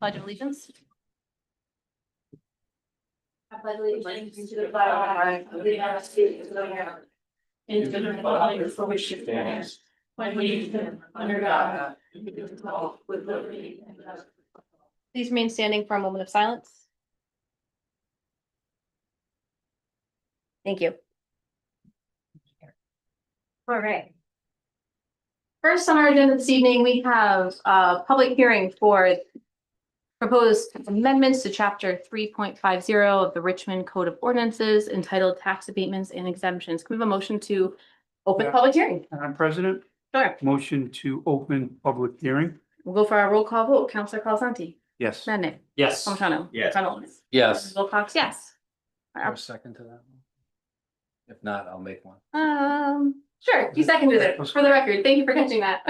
Pledge of allegiance. I pledge allegiance to the flag of the United States of America, and to the republic for which it stands, one nation under God, indivisible, with liberty and justice. Please remain standing for a moment of silence. Thank you. All right. First on our agenda this evening, we have a public hearing for proposed amendments to chapter 3.50 of the Richmond Code of Ordinances entitled Tax Abatements and Exemptions. Can we have a motion to open the public hearing? Madam President, Sure. motion to open public hearing. We'll go for our roll call vote. Counselor Colasanti. Yes. Madnick. Yes. Palmigano. Yes. Reynolds. Yes. Wilcox, yes. A second to that? If not, I'll make one. Sure, you seconded it for the record. Thank you for catching that.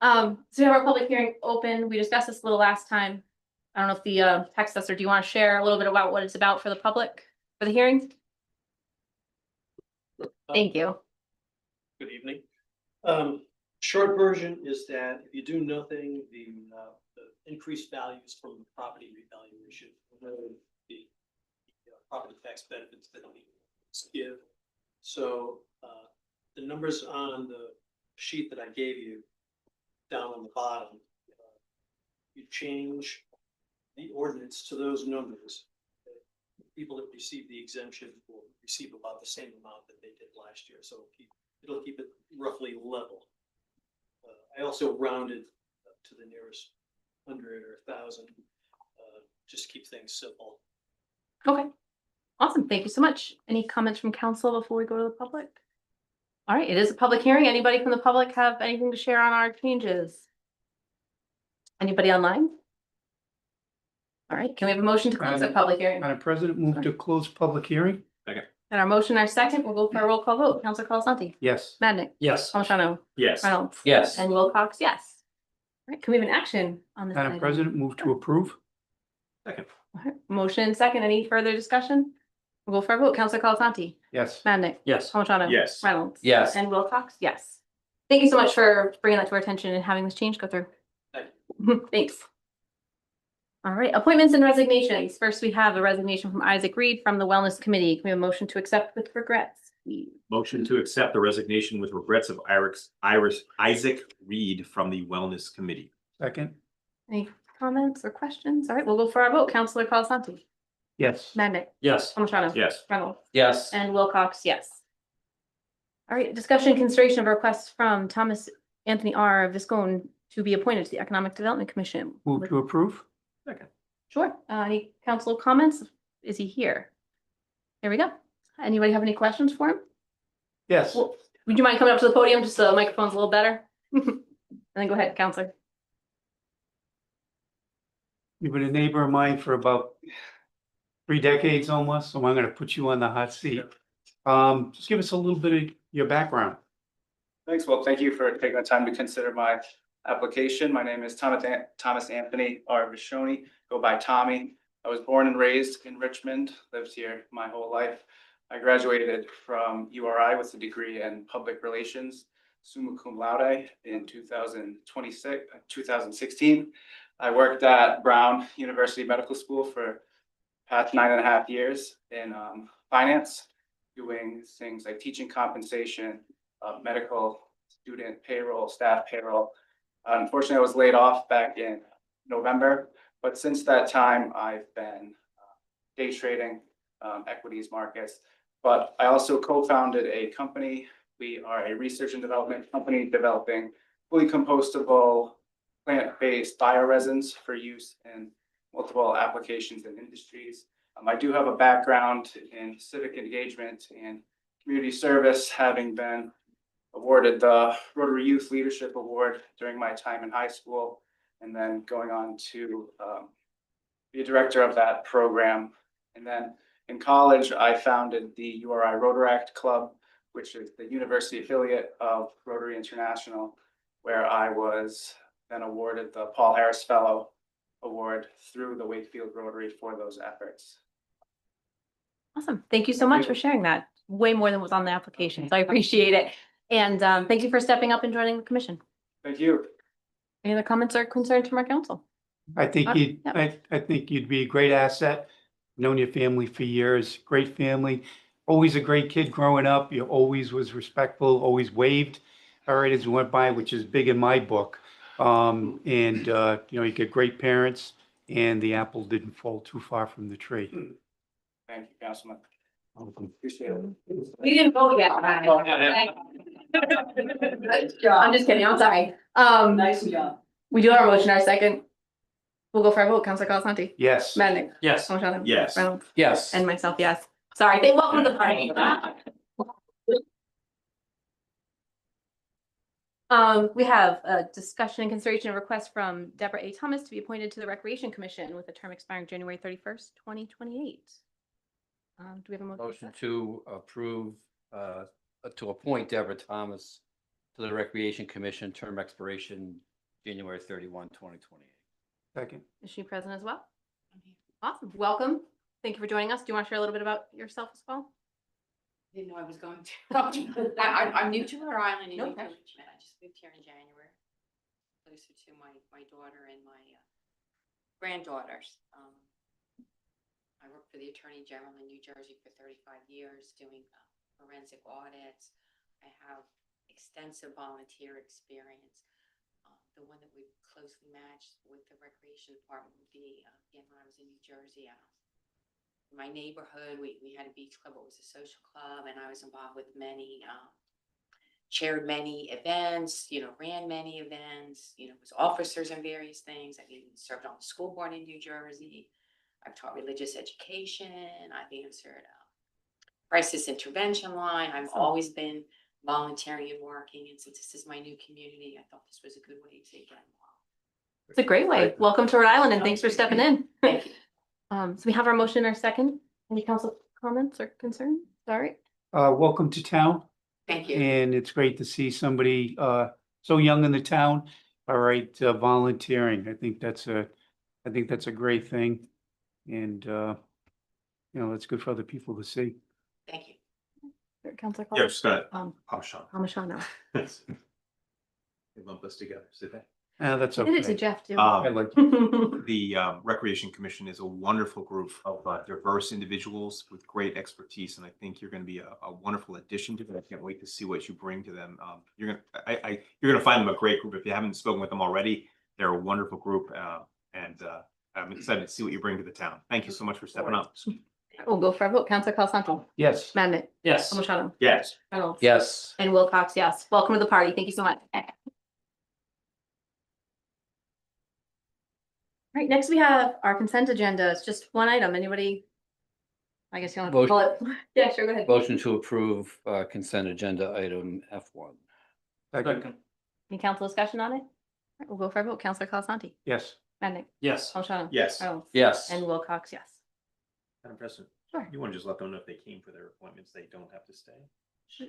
So we have our public hearing open. We discussed this a little last time. I don't know if the tax assessor, do you want to share a little bit about what it's about for the public for the hearing? Thank you. Good evening. Short version is that if you do nothing, the increased values from the property revaluation, the property tax benefits that we give. So the numbers on the sheet that I gave you down on the bottom, you change the ordinance to those numbers. People that receive the exemption will receive about the same amount that they did last year. So it'll keep it roughly level. I also rounded to the nearest 100 or 1,000, just keep things simple. Okay, awesome. Thank you so much. Any comments from council before we go to the public? All right, it is a public hearing. Anybody from the public have anything to share on our changes? Anybody online? All right, can we have a motion to close the public hearing? Madam President, move to close public hearing. And our motion, our second, we'll go for a roll call vote. Counselor Colasanti. Yes. Madnick. Yes. Palmigano. Yes. Reynolds. Yes. And Wilcox, yes. All right, can we have an action on this? Madam item? President, move to approve. Second. All right, motion second. Any further discussion? We'll go for a vote. Counselor Colasanti. Yes. Madnick. Yes. Palmigano. Yes. Reynolds. Yes. And Wilcox, yes. Thank you so much for bringing that to our attention and having this change go through. Thank Thanks. All right, appointments and resignations. First, we have a resignation from Isaac Reed from the Wellness Committee. Can we have a motion to accept with regrets? Motion to accept the resignation with regrets of Isaac Reed from the Wellness Committee. Second. Any comments or questions? All right, we'll go for our vote. Counselor Colasanti. Yes. Madnick. Yes. Palmigano. Yes. Reynolds. Yes. And Wilcox, yes. All right, discussion consideration of a request from Thomas Anthony R. Viscone to be appointed to the Economic Development Commission. Move to approve. Second. Sure. Any council comments? Is he here? There we go. Anybody have any questions for him? Yes. Well, would you mind coming up to the podium just so the microphone's a little better? And then go ahead, Counselor. You've been a neighbor of mine for about 3 decades almost, so I'm gonna put you on the hot seat. Just give us a little bit of your background. Thanks. Well, thank you for taking the time to consider my application. My name is Thomas Anthony R. Vishoni, go by Tommy. I was born and raised in Richmond, lived here my whole life. I graduated from URI with a degree in public relations, summa cum laude in 2016. I worked at Brown University Medical School for past 9.5 years in finance, doing things like teaching compensation, medical student payroll, staff payroll. Unfortunately, I was laid off back in November, but since that time, I've been day trading equities markets. But I also co-founded a company. We are a research and development company developing fully compostable plant-based bioresins for use in multiple applications and industries. I do have a background in civic engagement and community service, having been awarded the Rotary Youth Leadership Award during my time in high school, and then going on to be a director of that program. And then in college, I founded the URI Rotaract Club, which is the university affiliate of Rotary International, where I was then awarded the Paul Harris Fellow Award through the Wakefield Rotary for those efforts. Awesome. Thank you so much for sharing that. Way more than was on the application, so I appreciate it. And thank you for stepping up and joining the commission. Thank you. Any other comments or concerns from our council? I think you'd, Yep. I think you'd be a great asset. Known your family for years, great family. Always a great kid growing up. You always was respectful, always waved. All right, as we went by, which is big in my book. And you know, you get great parents and the apple didn't fall too far from the tree. Thank you, Councilman. Appreciate it. We didn't vote yet. I'm just kidding, I'm sorry. Nice job. We do have a motion, our second. We'll go for a vote, Counselor Colasanti. Yes. Madnick. Yes. O'Shaughnessy. Yes. Reynolds. Yes. And myself, yes. Sorry, they welcome to the party. We have a discussion and consideration of request from Deborah A. Thomas to be appointed to the Recreation Commission with a term expiring January 31st, 2028. Do we have a motion? Motion to approve, to appoint Deborah Thomas to the Recreation Commission, term expiration January 31, 2028. Second. Is she present as well? Awesome, welcome. Thank you for joining us. Do you want to share a little bit about yourself as well? Didn't know I was going to. I'm new to Rhode Island and new to Okay. Richmond. I just moved here in January. Closer to my daughter and my granddaughters. I worked for the Attorney General in New Jersey for 35 years doing forensic audits. I have extensive volunteer experience. The one that we closely matched with the Recreation Department would be, again, when I was in New Jersey, my neighborhood, we had a beach club, it was a social club, and I was involved with many, chaired many events, ran many events, was officers in various things. I even served on the school board in New Jersey. I've taught religious education. I've answered crisis intervention line. I've always been volunteering and working, and since this is my new community, I thought this was a good way to get involved. It's a great way. Welcome to Rhode Island and thanks for stepping in. Thank you. So we have our motion, our second. Any council comments or concerns? Sorry. Welcome to town. Thank you. And it's great to see somebody so young in the town. All right, volunteering. I think that's a great thing. And you know, it's good for other people to see. Thank you. Councilor. Yeah, just gonna, I'm Sean now. They lump us together, did they? That's I did it to okay. Jeff too. I like, The Recreation Commission is a wonderful group of diverse individuals with great expertise, and I think you're going to be a wonderful addition to them. I can't wait to see what you bring to them. You're gonna find them a great group. If you haven't spoken with them already, they're a wonderful group, and I'm excited to see what you bring to the town. Thank you so much for stepping up. We'll go for a vote. Councilor Colasanti. yes. Madnick. Yes. O'Shaughnessy. Yes. Reynolds. Yes. And Wilcox, yes. Welcome to the party. Thank you so much. All right, next we have our consent agenda. It's just one item. Anybody? I guess you want to call it. Yeah, sure, go ahead. Motion to approve consent agenda item F1. Second. Any council discussion on it? All right, we'll go for a vote. Councilor Colasanti. Yes. Madnick. Yes. O'Shaughnessy. Yes. Reynolds. Yes. And Wilcox, yes. Madam President, Sure. you want to just let them know if they came for their appointments, they don't have to stay.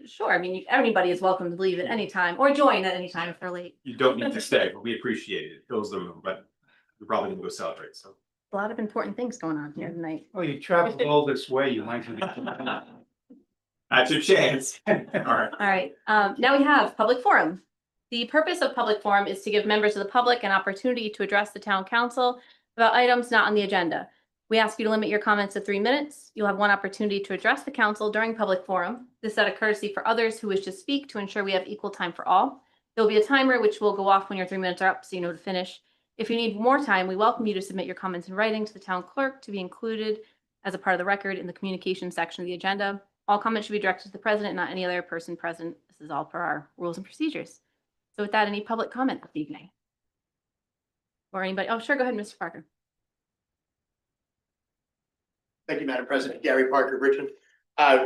Sure. I mean, everybody is welcome to leave at any time or join at any time if they're late. You don't need to stay, but we appreciate it. It fills the room, but we're probably gonna go celebrate, so. A lot of important things going on here tonight. Oh, you traveled all this way, you might. That's your chance. All right. All right, now we have public forum. The purpose of public forum is to give members of the public an opportunity to address the town council about items not on the agenda. We ask you to limit your comments to 3 minutes. You'll have one opportunity to address the council during public forum. This is out of courtesy for others who wish to speak to ensure we have equal time for all. There'll be a timer which will go off when your 3 minutes are up, so you know to finish. If you need more time, we welcome you to submit your comments in writing to the town clerk to be included as a part of the record in the communication section of the agenda. All comments should be directed to the president, not any other person present. This is all per our rules and procedures. So with that, any public comment this evening? Or anybody? Oh, sure. Go ahead, Mr. Parker. Thank you, Madam President. Gary Parker, Richmond.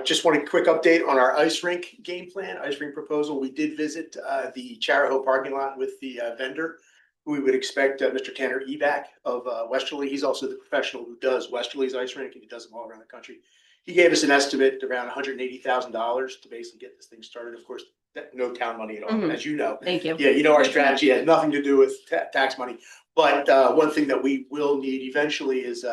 Just want a quick update on our ice rink game plan, ice rink proposal. We did visit the Charahoe parking lot with the vendor. We would expect Mr. Tanner Eback of Westerly. He's also the professional who does Westerly's ice rink, and he does them all around the country. He gave us an estimate around $180,000 to basically get this thing started. Of course, no town money at all, Mhm. as you know. Thank you. Yeah, you know, our strategy has nothing to do with tax money. But one thing that we will need eventually is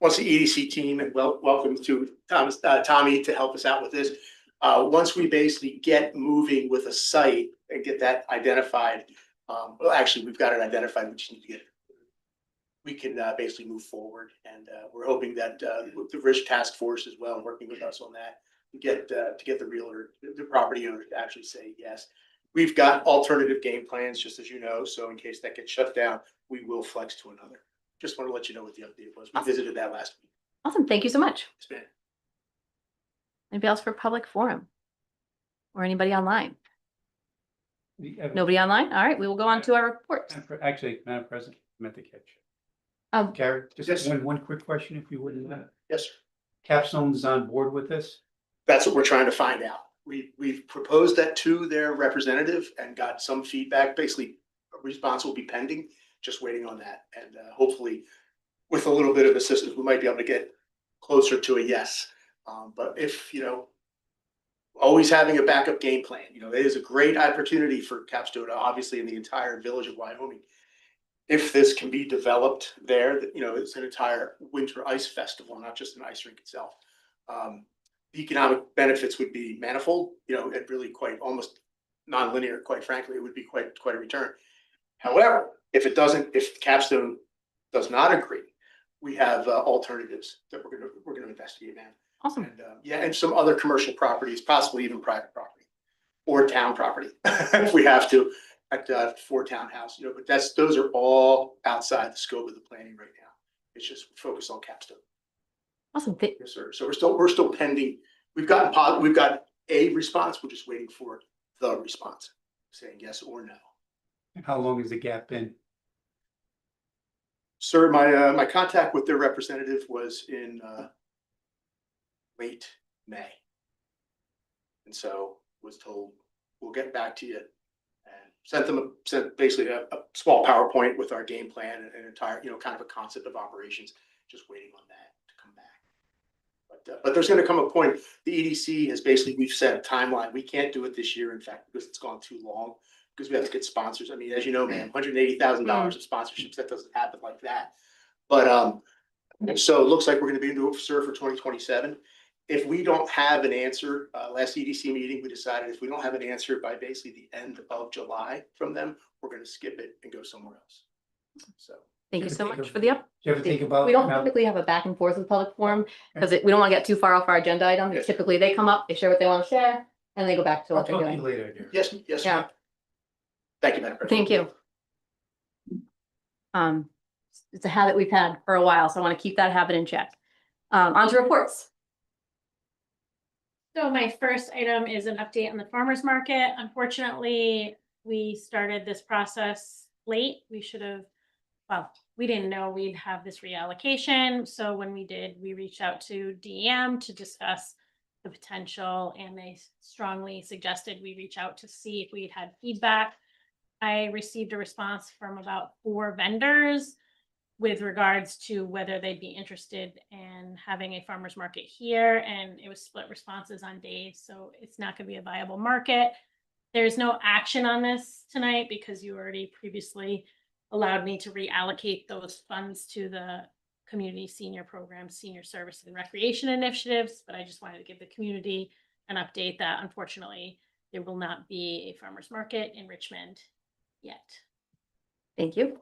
once the EDC team, and welcome to Tommy to help us out with this. Once we basically get moving with a site and get that identified, well, actually, we've got it identified, we just need to get we can basically move forward. And we're hoping that with the Rich Task Force as well, working with us on that, to get the realtor, the property owner to actually say yes. We've got alternative game plans, just as you know, so in case that gets shut down, we will flex to another. Just want to let you know what the update was. We visited that last week. Awesome. Thank you so much. It's been Anybody else for public forum? Or anybody online? We have- Nobody online? All right, we will go on to our reports. Actually, Madam President, I meant to catch you. Um, Gary, Yes. just one quick question, if you wouldn't. yes, sir. Capstone's on board with this? That's what we're trying to find out. We've proposed that to their representative and got some feedback. Basically, a response will be pending, just waiting on that. And hopefully, with a little bit of assistance, we might be able to get closer to a yes. But if, always having a backup game plan, it is a great opportunity for Capstone, obviously in the entire village of Wyoming. If this can be developed there, it's an entire winter ice festival, not just an ice rink itself. The economic benefits would be manifold, and really quite almost non-linear, quite frankly, it would be quite a return. However, if Capstone does not agree, we have alternatives that we're gonna investigate, man. Awesome. And and some other commercial properties, possibly even private property or town property, if we have to, at for townhouse, but those are all outside the scope of the planning right now. It's just focused on Capstone. Awesome. Yes, sir. So we're still pending. We've got a response. We're just waiting for the response, saying yes or no. And how long has the gap been? Sir, my contact with their representative was in late May. And so was told, we'll get back to you, and sent basically a small PowerPoint with our game plan and an entire, kind of a concept of operations, just waiting on that to come back. But there's going to come a point, the EDC has basically, we've set a timeline. We can't do it this year, in fact, because it's gone too long, because we have to get sponsors. I mean, as you know, man, $180,000 of sponsorships, that doesn't happen like that. But so it looks like we're going to be doing it for 2027. If we don't have an answer, last EDC meeting, we decided if we don't have an answer by basically the end of July from them, we're going to skip it and go somewhere else. So Thank you Should so we think much of- for the update. Do you ever think about? We don't now- typically have a back and forth with public forum because we don't want to get too far off our agenda item. Yes. Typically, they come up, they share what they want to share, and they go back to I'll what they're talk to you doing. later, dear. yes, Yeah. ma'am. Thank you, Madam President. Thank you. It's a habit we've had for a while, so I want to keep that habit in check. On to reports. So my first item is an update on the farmer's market. Unfortunately, we started this process late. We should have, well, we didn't know we'd have this reallocation. So when we did, we reached out to DEM to discuss the potential, and they strongly suggested we reach out to see if we'd had feedback. I received a response from about 4 vendors with regards to whether they'd be interested in having a farmer's market here, and it was split responses on days, so it's not gonna be a viable market. There's no action on this tonight because you already previously allowed me to reallocate those funds to the community senior programs, senior service and recreation initiatives, but I just wanted to give the community an update that unfortunately there will not be a farmer's market in Richmond yet. Thank you.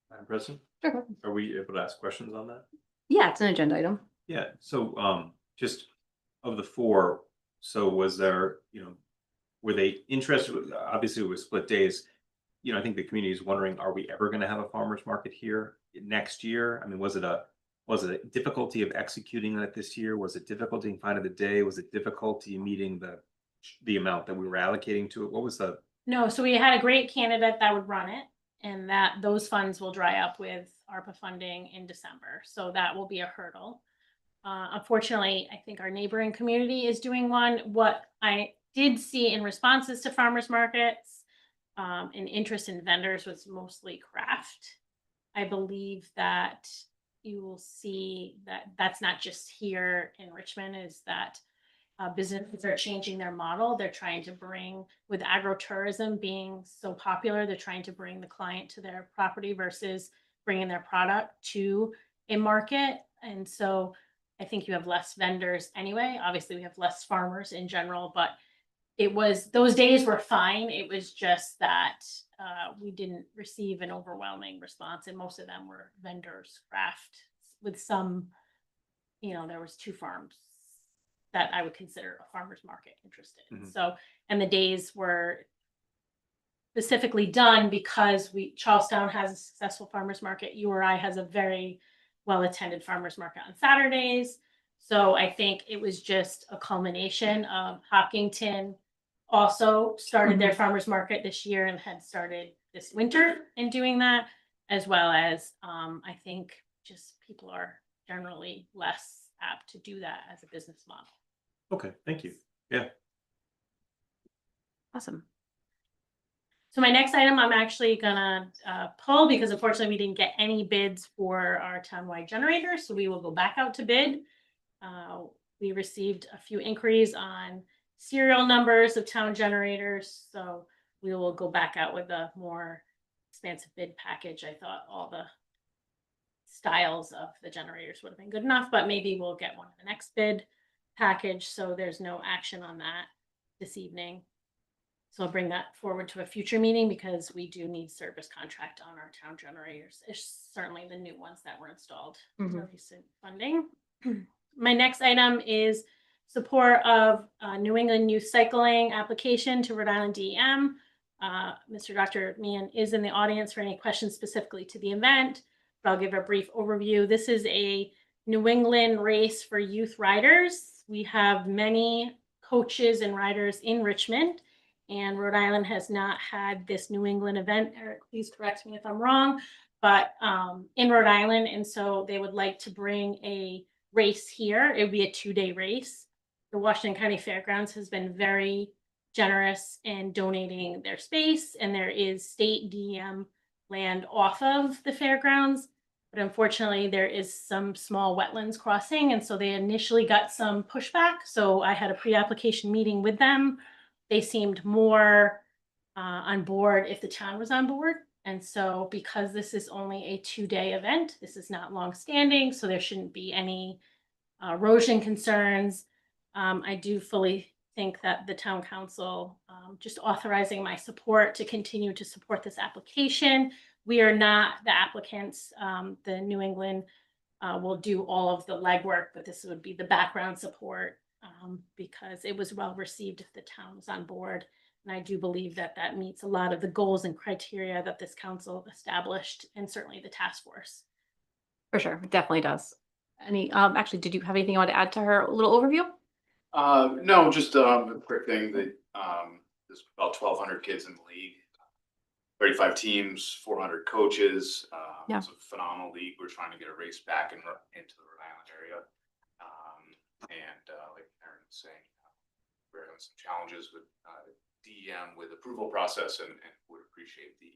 Madam President, Sure. are we able to ask questions on that? Yeah, it's an agenda item. Yeah, so just of the 4, so was there, were they interested? Obviously, it was split days. I think the community is wondering, are we ever going to have a farmer's market here next year? I mean, was it a difficulty of executing that this year? Was it difficulty in finding the day? Was it difficulty meeting the amount that we were allocating to it? What was the? No, so we had a great candidate that would run it, and that those funds will dry up with ARPA funding in December. So that will be a hurdle. Unfortunately, I think our neighboring community is doing one. What I did see in responses to farmers markets, and interest in vendors was mostly craft. I believe that you will see that that's not just here in Richmond, is that businesses are changing their model. They're trying to bring, with agritourism being so popular, they're trying to bring the client to their property versus bringing their product to a market. And so I think you have less vendors anyway. Obviously, we have less farmers in general, but those days were fine. It was just that we didn't receive an overwhelming response, and most of them were vendors, craft, with some, there was 2 farms that I would consider a farmer's market interested. Mhm. So, and the days were specifically done because Charlestown has a successful farmer's market. URI has a very well-attended farmer's market on Saturdays. So I think it was just a culmination of Hopkinton also started their farmer's market this year and had started this winter in doing that, as well as I think just people are generally less apt to do that as a business model. Okay, thank you. Yeah. Awesome. So my next item I'm actually gonna pull because unfortunately we didn't get any bids for our townwide generator, so we will go back out to bid. We received a few inquiries on serial numbers of town generators, so we will go back out with a more expansive bid package. I thought all the styles of the generators would have been good enough, but maybe we'll get one in the next bid package, so there's no action on that this evening. So I'll bring that forward to a future meeting because we do need service contract on our town generators. It's certainly the new ones that were installed for recent funding. My next item is support of New England Youth Cycling application to Rhode Island DEM. Mr. Dr. Meehan is in the audience for any questions specifically to the event, but I'll give a brief overview. This is a New England race for youth riders. We have many coaches and riders in Richmond, and Rhode Island has not had this New England event. Eric, please correct me if I'm wrong, but in Rhode Island, and so they would like to bring a race here. It would be a 2-day race. The Washington County Fairgrounds has been very generous in donating their space, and there is state DEM land off of the fairgrounds, but unfortunately there is some small wetlands crossing, and so they initially got some pushback. So I had a pre-application meeting with them. They seemed more on board if the town was on board. And so because this is only a 2-day event, this is not long-standing, so there shouldn't be any erosion concerns. I do fully think that the town council just authorizing my support to continue to support this application. We are not the applicants. The New England will do all of the legwork, but this would be the background support because it was well received if the town was on board. And I do believe that that meets a lot of the goals and criteria that this council established, and certainly the task force. For sure, it definitely does. Any, actually, did you have anything you want to add to her little overview? No, just a quick thing that there's about 1,200 kids in the league, 35 teams, 400 coaches. Yeah. It's a phenomenal league. We're trying to get a race back into the Rhode Island area. Like Aaron was saying, we're having some challenges with DEM with approval process, and would appreciate the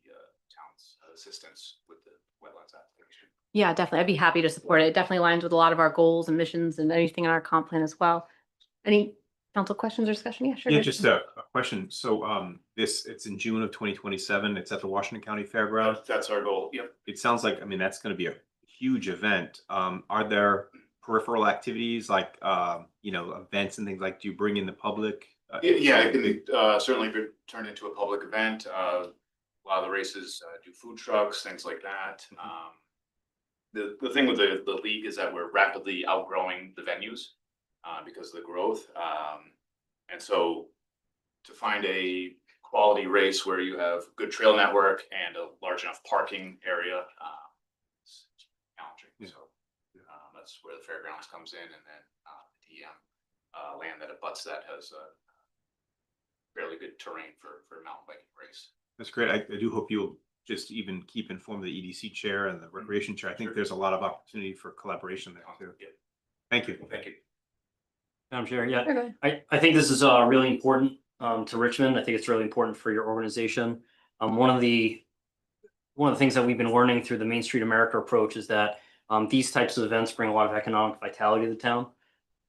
town's assistance with the wetlands application. Yeah, definitely. I'd be happy to support it. It definitely aligns with a lot of our goals and missions and anything in our comp plan as well. Any council questions or discussion? Yeah, sure. Yeah, just a question. So it's in June of 2027. It's at the Washington County Fairgrounds. That's our goal. Yep. It sounds like, I mean, that's going to be a huge event. Are there peripheral activities like, events and things like, do you bring in the public? Yeah, it can certainly be turned into a public event. A lot of the races do food trucks, things like that. The thing with the league is that we're rapidly outgrowing the venues because of the growth. And so to find a quality race where you have good trail network and a large enough parking area, it's challenging. Yeah. So that's where the fairgrounds comes in, and then the DEM land that abuts that has fairly good terrain for mountain biking race. That's great. I do hope you'll just even keep informed the EDC chair and the recreation chair. I think there's a lot of opportunity for collaboration there too. Yeah. Thank you. Thank you. Madam Chair, yeah, Okay. I think this is really important to Richmond. I think it's really important for your organization. One of the things that we've been learning through the Main Street America approach is that these types of events bring a lot of economic vitality to the town.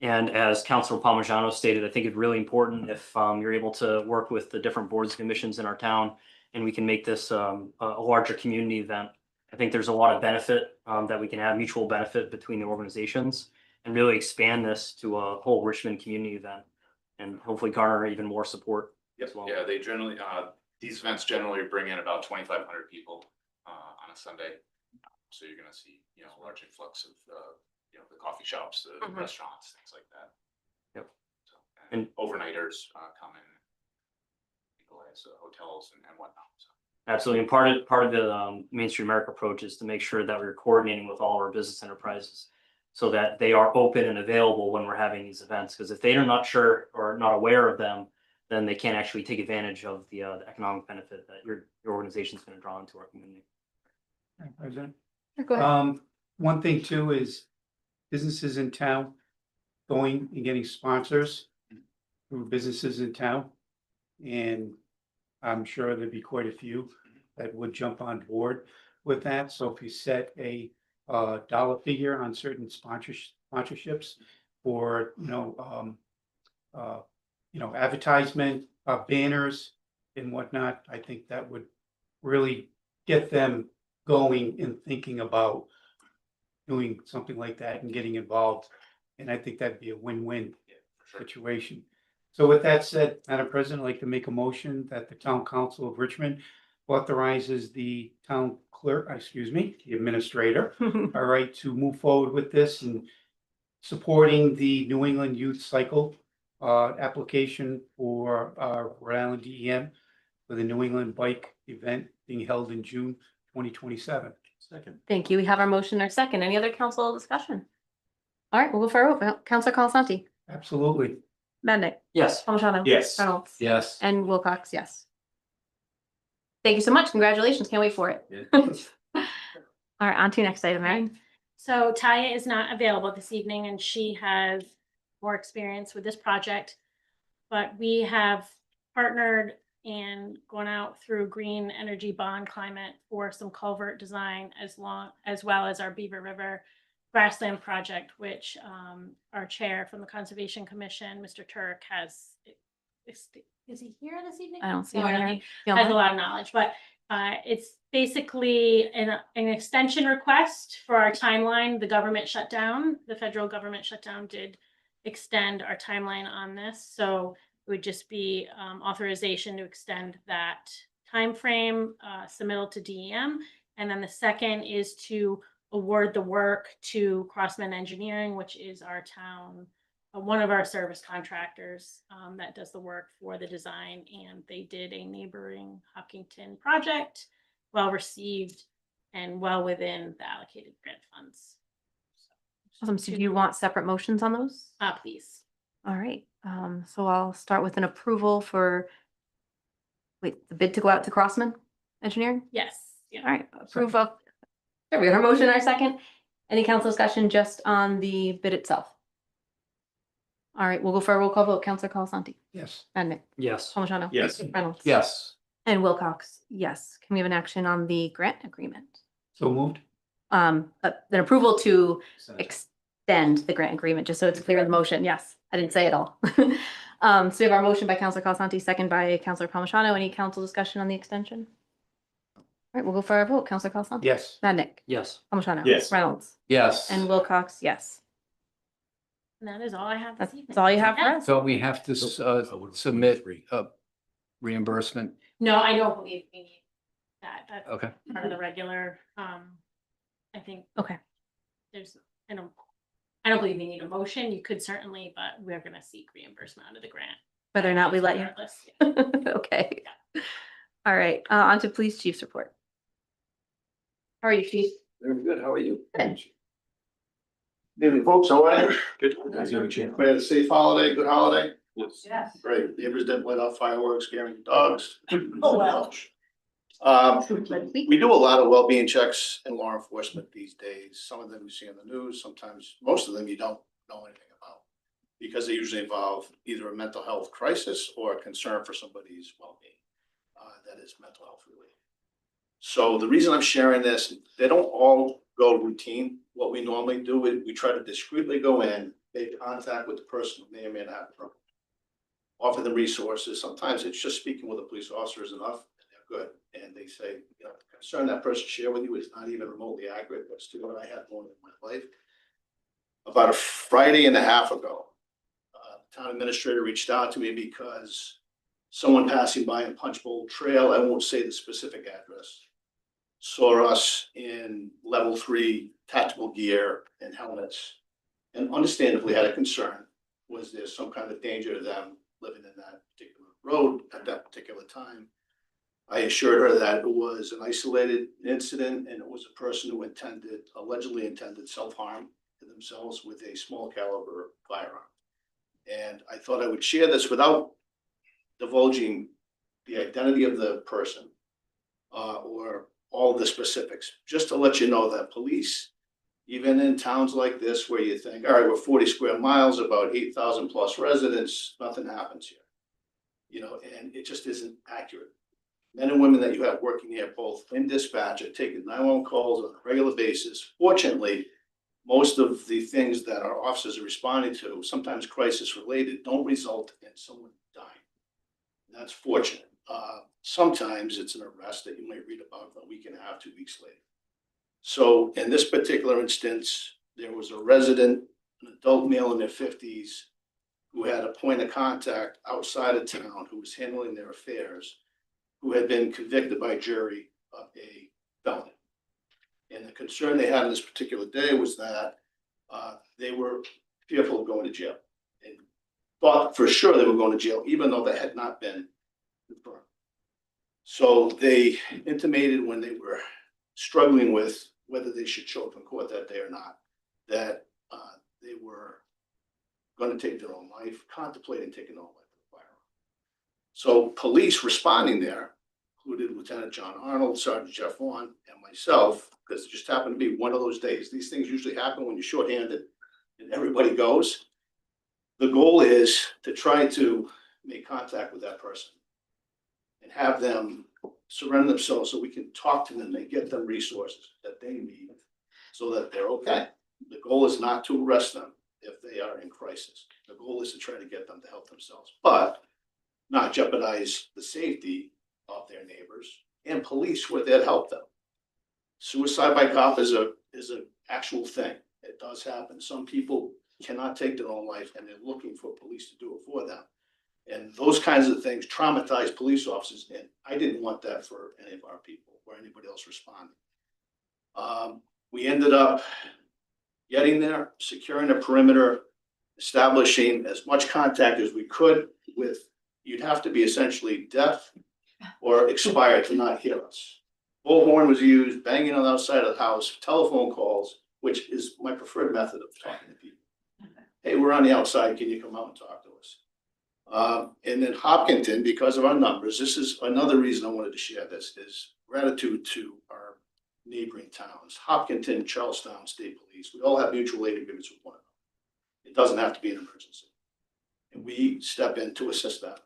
And as Councilor Palmigano stated, I think it's really important if you're able to work with the different boards and commissions in our town, and we can make this a larger community event. I think there's a lot of benefit that we can have, mutual benefit between the organizations, and really expand this to a whole Richmond community event. and hopefully garner even more support Yep, as well. yeah, they generally, these events generally bring in about 2,500 people, on a Sunday. So you're gonna see, a large influx of, the coffee shops, the Mhm. restaurants, things like that. Yep. So, And- and overnighters, come in, people as hotels and whatnot, so. Absolutely. And part of the Main Street America approach is to make sure that we're coordinating with all our business enterprises so that they are open and available when we're having these events. Because if they're not sure or not aware of them, then they can't actually take advantage of the economic benefit that your organization is going to draw into our community. President. Go ahead. One thing too is businesses in town going and getting sponsors through businesses in town. And I'm sure there'd be quite a few that would jump on board with that. So if you set a dollar figure on certain sponsorships for, advertisement, banners and whatnot, I think that would really get them going and thinking about doing something like that and getting involved. And I think that'd be a win-win situation. So with that said, Madam President, I'd like to make a motion that the Town Council of Richmond authorizes the town clerk, the administrator, all right, to move forward with this and supporting the New England Youth Cycle application for Rhode Island DEM for the New England Bike event being held in June 2027. Second. Thank you. We have our motion, our second. Any other council discussion? All right, we'll go for a vote. Counselor Colasanti, Absolutely. Madnick, Yes. Palmigano. Yes. Reynolds. Yes. And Wilcox, yes. Thank you so much. Congratulations. Can't wait for it. Yeah. All right, on to your next item, Mary. So Taya is not available this evening and she has more experience with this project. But we have partnered and gone out through Green Energy Bond Climate for some culvert design as well as our Beaver River grassland project, which our chair from the Conservation Commission, Mr. Turk, has. Is he here this evening? I don't see No, him he here. Yeah, has a lot of knowledge, but it's basically an extension request for our timeline. The government shutdown, the federal government shutdown did extend our timeline on this. So it would just be authorization to extend that timeframe, submittal to DEM. And then the second is to award the work to Crossman Engineering, which is our town, one of our service contractors that does the work for the design. And they did a neighboring Hopkinton project, well received and well within the allocated grant funds. Awesome. So do you want separate motions on those? Please. All right, so I'll start with an approval for, the bid to go out to Crossman Engineering? Yes. Yeah. All right, approve of, there we go, our motion, our second. Any council discussion just on the bid itself? All right, we'll go for a roll call vote. Counselor Colasanti, Yes. Madnick, Yes. Palmigano. Yes. Reynolds. Yes. And Wilcox, yes. Can we have an action on the grant agreement? So moved. An approval to extend the grant agreement, just so it's clear in the motion. Yes, I didn't say it all. So we have our motion by Counselor Colasanti, second by Counselor Palmigano. Any council discussion on the extension? All right, we'll go for our vote. Counselor Colasanti. Yes. Madnick, Yes. Palmigano. Yes. Reynolds. Yes. And Wilcox, yes. And that is all I have this evening. That's all you have for us? So we have to submit reimbursement. No, I don't believe we need that. That's Okay. part of the regular, I think Okay. there's, I don't believe we need a motion. You could certainly, but we're gonna seek reimbursement under the grant. Whether or not we let you. Regardless. Okay. All right, on to police chief's report. How are you, chief? Very good. How are you? Good. Good evening, folks. How are you? Good. We had a safe holiday, good holiday. Yes. Yes. Great. Neighbors didn't let off fireworks, scaring dogs. Oh, well. We do a lot of well-being checks in law enforcement these days. Some of them you see on the news, sometimes, most of them you don't know anything about. Because they usually involve either a mental health crisis or a concern for somebody's well-being. That is mental health related. So the reason I'm sharing this, they don't all go routine. What we normally do is we try to discreetly go in, make contact with the person who may or may not have a problem. Offer them resources. Sometimes it's just speaking with a police officer is enough, and they're good. And they say, the concern that person shared with you is not even remotely accurate, but it's to what I had going in my life. About a Friday and a half ago, town administrator reached out to me because someone passing by in Punch Bowl Trail, I won't say the specific address, saw us in level 3 tactical gear and helmets, and understandably had a concern. Was there some kind of danger to them living in that particular road at that particular time? I assured her that it was an isolated incident and it was a person who allegedly intended self-harm to themselves with a small caliber firearm. And I thought I would share this without divulging the identity of the person or all the specifics, just to let you know that police, even in towns like this where you think, all right, we're 40 square miles, about 8,000 plus residents, nothing happens here. You know, and it just isn't accurate. Men and women that you have working here, both in dispatch and taking 911 calls on a regular basis. Fortunately, most of the things that our officers are responding to, sometimes crisis related, don't result in someone dying. And that's fortunate. Sometimes it's an arrest that you might read about a week and a half, 2 weeks later. So in this particular instance, there was a resident, an adult male in their 50s, who had a point of contact outside of town, who was handling their affairs, who had been convicted by jury of a felony. And the concern they had on this particular day was that they were fearful of going to jail and thought for sure they were going to jail, even though that had not been confirmed. So they intimated when they were struggling with whether they should show up in court that day or not, that they were going to take their own life, contemplating taking their own life with a firearm. So police responding there included Lieutenant John Arnold, Sergeant Jeff Vaughn, and myself, because it just happened to be one of those days. These things usually happen when you're shorthanded and everybody goes. The goal is to try to make contact with that person and have them surrender themselves so we can talk to them and get them resources that they need so that they're okay. The goal is not to arrest them if they are in crisis. The goal is to try to get them to help themselves, but not jeopardize the safety of their neighbors, and police who are there to help them. Suicide by cop is an actual thing. It does happen. Some people cannot take their own life and they're looking for police to do it for them. And those kinds of things traumatize police officers, and I didn't want that for any of our people or anybody else responding. We ended up getting there, securing a perimeter, establishing as much contact as we could with, you'd have to be essentially deaf or expired to not hear us. Bullhorn was used, banging on the outside of the house, telephone calls, which is my preferred method of talking to people. Hey, we're on the outside, can you come out and talk to us? And then Hopkinton, because of our numbers, this is another reason I wanted to share this, is gratitude to our neighboring towns. Hopkinton, Charlestown State Police, we all have mutual aid agreements with one another. It doesn't have to be an emergency. And we step in to assist them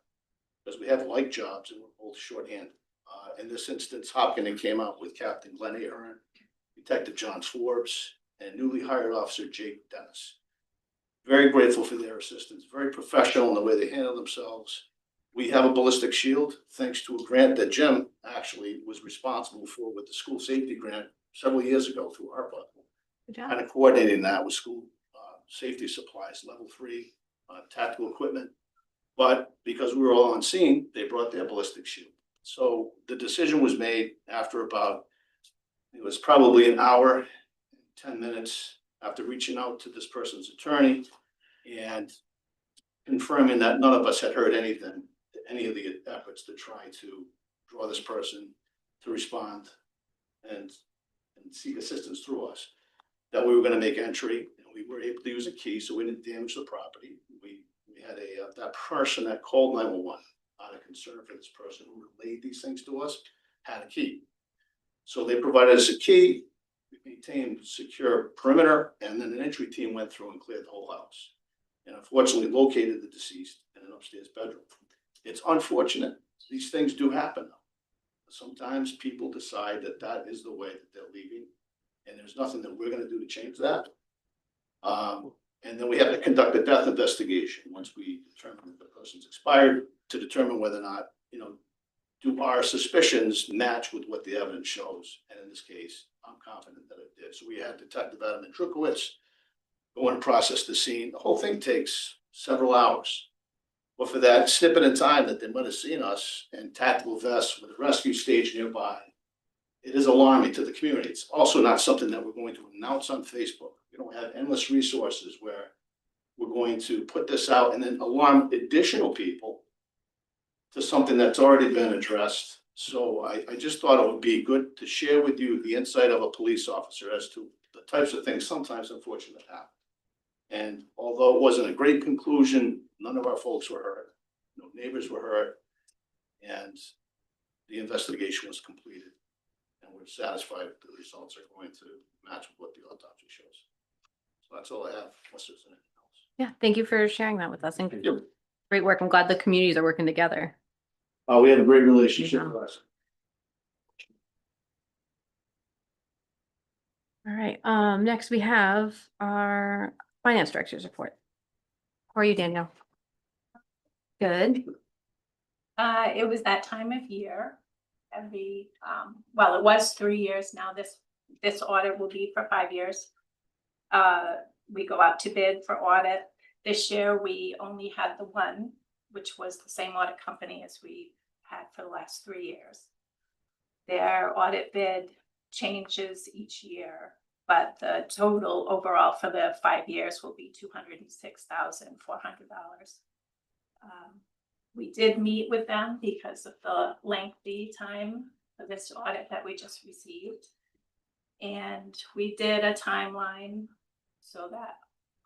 because we have like jobs and we're both shorthanded. In this instance, Hopkinton came out with Captain Glenn Ahern, Detective John Forbes, and newly hired Officer Jake Dennis. Very grateful for their assistance, very professional in the way they handle themselves. We have a ballistic shield, thanks to a grant that Jim actually was responsible for with the school safety grant several years ago through ARPA. Good job. Kind of coordinating that with school safety supplies, level 3 tactical equipment. But because we were all on scene, they brought their ballistic shield. So the decision was made after about, it was probably an hour, 10 minutes after reaching out to this person's attorney and confirming that none of us had heard anything, any of the efforts to try to draw this person to respond and seek assistance through us, that we were going to make entry, and we were able to use a key so we didn't damage the property. We had that person that called 911 out of concern for this person who relayed these things to us had a key. So they provided us a key. We maintained secure perimeter, and then an entry team went through and cleared the whole house. And unfortunately located the deceased in an upstairs bedroom. It's unfortunate. These things do happen though. Sometimes people decide that that is the way that they're leaving, and there's nothing that we're going to do to change that. And then we have to conduct a death investigation once we determine that the person's expired to determine whether or not, do our suspicions match with what the evidence shows. And in this case, I'm confident that it did. So we had Detective Adam Trukowitz go and process the scene. The whole thing takes several hours. But for that snippet in time that they might have seen us in tactical vests with a rescue stage nearby, it is alarming to the community. It's also not something that we're going to announce on Facebook. We don't have endless resources where we're going to put this out and then alarm additional people to something that's already been addressed. So I just thought it would be good to share with you the insight of a police officer as to the types of things sometimes unfortunately happen. And although it wasn't a great conclusion, none of our folks were hurt. No neighbors were hurt. And the investigation was completed. And we're satisfied that the results are going to match with what the autopsy shows. So that's all I have, unless there's anything else. Yeah, thank you for sharing that with us and Thank you. great work. I'm glad the communities are working together. We had a great relationship with us. All right, next we have our finance director's report. How are you, Danielle? Good. It was that time of year. Well, it was 3 years now. This audit will be for 5 years. We go out to bid for audit. This year, we only had the one, which was the same audit company as we had for the last 3 years. Their audit bid changes each year, but the total overall for the 5 years will be $206,400. We did meet with them because of the lengthy time for this audit that we just received. And we did a timeline so that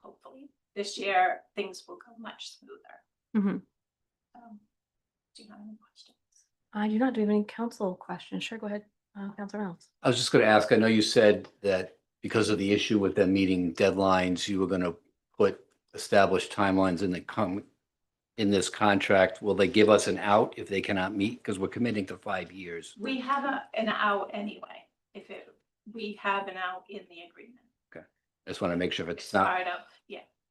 hopefully this year things will go much smoother. Mhm. Do you have any questions? I do not. Do we have any council questions? Sure, go ahead, Councilor Reynolds. I was just going to ask, I know you said that because of the issue with them meeting deadlines, you were going to put established timelines in this contract. Will they give us an out if they cannot meet? Because we're committing to 5 years. We have an out anyway. We have an out in the agreement. Okay. I just want to make sure if it's It's not, part of,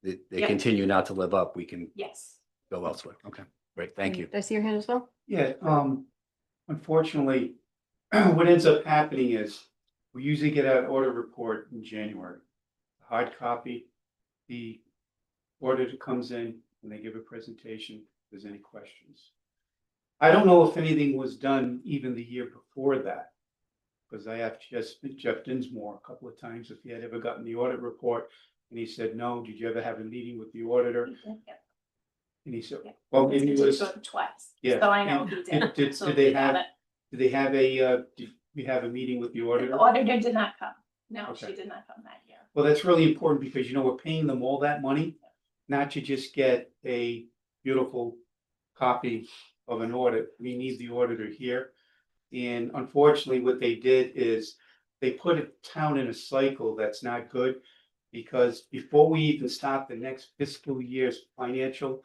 they Yeah. continue not to live up, we can yes. go elsewhere. Okay, great. Thank you. Did I see your hand as well? Yeah, unfortunately, what ends up happening is we usually get an audit report in January. Hard copy, the auditor comes in and they give a presentation, if there's any questions. I don't know if anything was done even the year before that. Because I asked Jeff Dinsmore a couple of times if he had ever gotten the audit report, and he said, no. Did you ever have a meeting with the auditor? Yeah. And he said, Yeah. well, maybe it was, Twice. yeah. So I know and he did. Did So they we got have, it. did we have a meeting with the auditor? The auditor did not come. No, Okay. she did not come that year. Well, that's really important because, you know, we're paying them all that money, not to just get a beautiful copy of an audit. We need the auditor here. And unfortunately, what they did is they put a town in a cycle that's not good. Because before we even start the next fiscal year's financial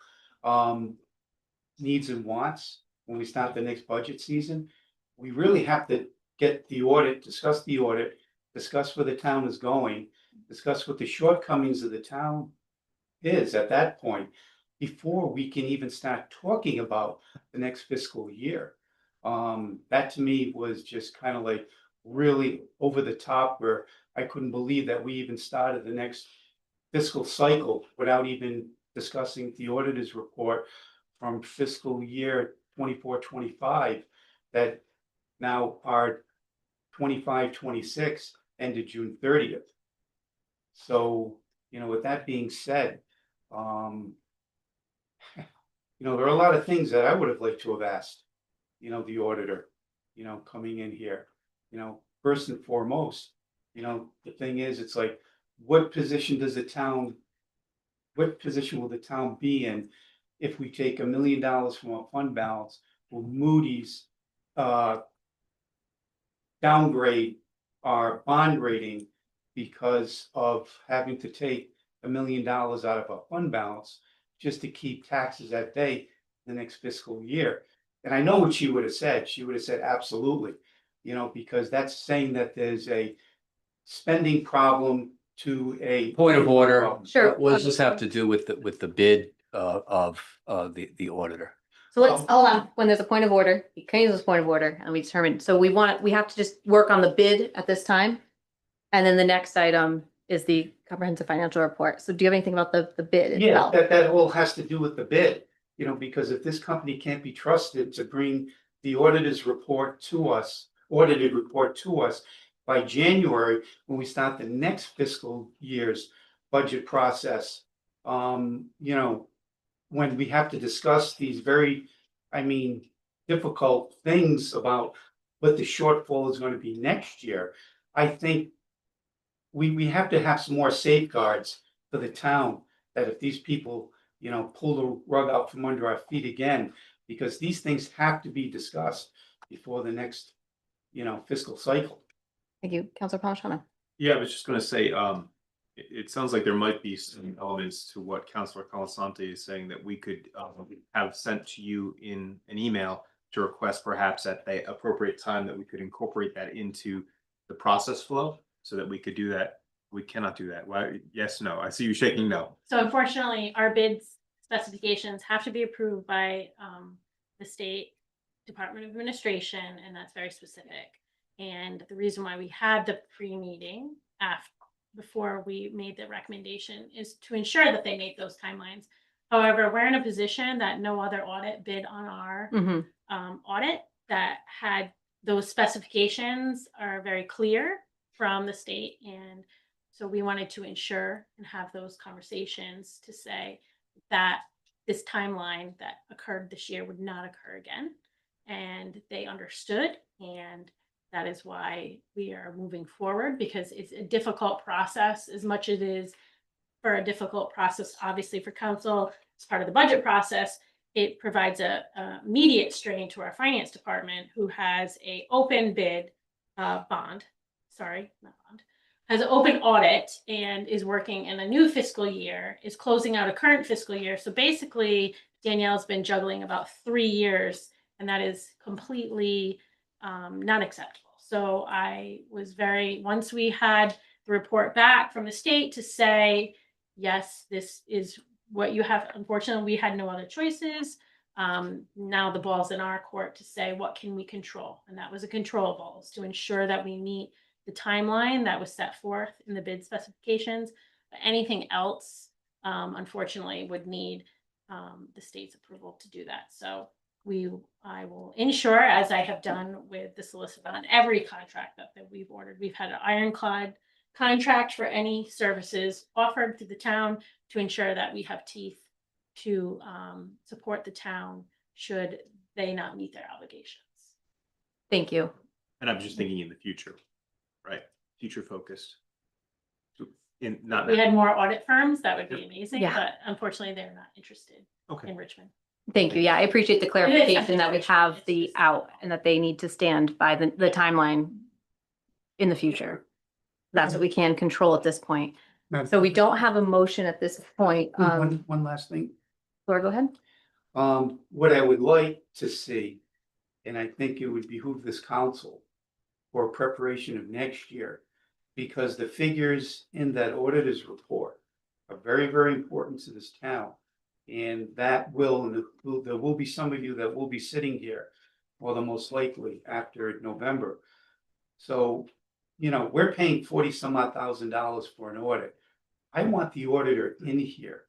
needs and wants, when we start the next budget season, we really have to get the audit, discuss where the town is going, discuss what the shortcomings of the town is at that point, before we can even start talking about the next fiscal year. That to me was just kind of like really over the top, where I couldn't believe that we even started the next fiscal cycle without even discussing the auditor's report from fiscal year 24-25, that now our 25-26 ended June 30th. So, you know, with that being said, you know, there are a lot of things that I would have liked to have asked, you know, the auditor, you know, coming in here, you know, first and foremost, you know, the thing is, it's like, what position will the town be in if we take $1 million from our fund balance? Will Moody's downgrade our bond rating because of having to take $1 million out of our fund balance just to keep taxes at bay the next fiscal year? And I know what she would have said. She would have said, absolutely, you know, because that's saying that there's a spending problem to a Point of order. problem. Sure. What does this have to do with the bid of the auditor? So let's, hold on, when there's a point of order, you can use this point of order and we determine, so we have to just work on the bid at this time. And then the next item is the comprehensive financial report. So do you have anything about the bid Yeah, itself? that all has to do with the bid, because if this company can't be trusted to bring the auditor's report to us, audited report to us by January, when we start the next fiscal year's budget process, when we have to discuss these very, difficult things about what the shortfall is going to be next year, I think we have to have some more safeguards for the town, that if these people, pull the rug out from under our feet again, because these things have to be discussed before the next, fiscal cycle. Thank you, Councilor Palmigano. Yeah, I was just gonna say, it sounds like there might be some elements to what Councilor Colasanti is saying that we could have sent to you in an email to request perhaps at the appropriate time that we could incorporate that into the process flow so that we could do that. We cannot do that. Why? Yes, no. I see you shaking no. So unfortunately, our bids specifications have to be approved by the state Department of Administration, and that's very specific. And the reason why we had the pre-meeting before we made the recommendation is to ensure that they make those timelines. However, we're in a position that no other audit bid on our audit that had those specifications are very clear from the state. And so we wanted to ensure and have those conversations to say that this timeline that occurred this year would not occur again. And they understood, and that is why we are moving forward, because it's a difficult process as much as it is for a difficult process, obviously for council, as part of the budget process. It provides a immediate strain to our finance department, who has a open bid bond, sorry, not bond, has an open audit and is working in a new fiscal year, is closing out a current fiscal year. So basically, Danielle's been juggling about 3 years, and that is completely not acceptable. So I was once we had the report back from the state to say, yes, this is what you have. Unfortunately, we had no other choices. Now the ball's in our court to say, what can we control? And that was a controllable, is to ensure that we meet the timeline that was set forth in the bid specifications. But anything else, unfortunately, would need the state's approval to do that. So I will ensure, as I have done with the solicitor on every contract that we've ordered. We've had an ironclad contract for any services offered to the town to ensure that we have teeth to support the town should they not meet their obligations. Thank you. And I'm just thinking in the future, right? Future focused. We had more audit firms, that would be amazing, Yeah. but unfortunately, they're not interested Okay. in Richmond. Thank you. Yeah, I appreciate the clarification that we have the out and that they need to stand by the timeline in the future. That's what we can control at this point. So we don't have a motion at this point. One last thing. Laura, go ahead. What I would like to see, and I think it would behoove this council for preparation of next year, because the figures in that auditor's report are very, very important to this town. And that there will be some of you that will be sitting here, or the most likely after November. So, we're paying 40 some odd $1,000 for an audit. I want the auditor in here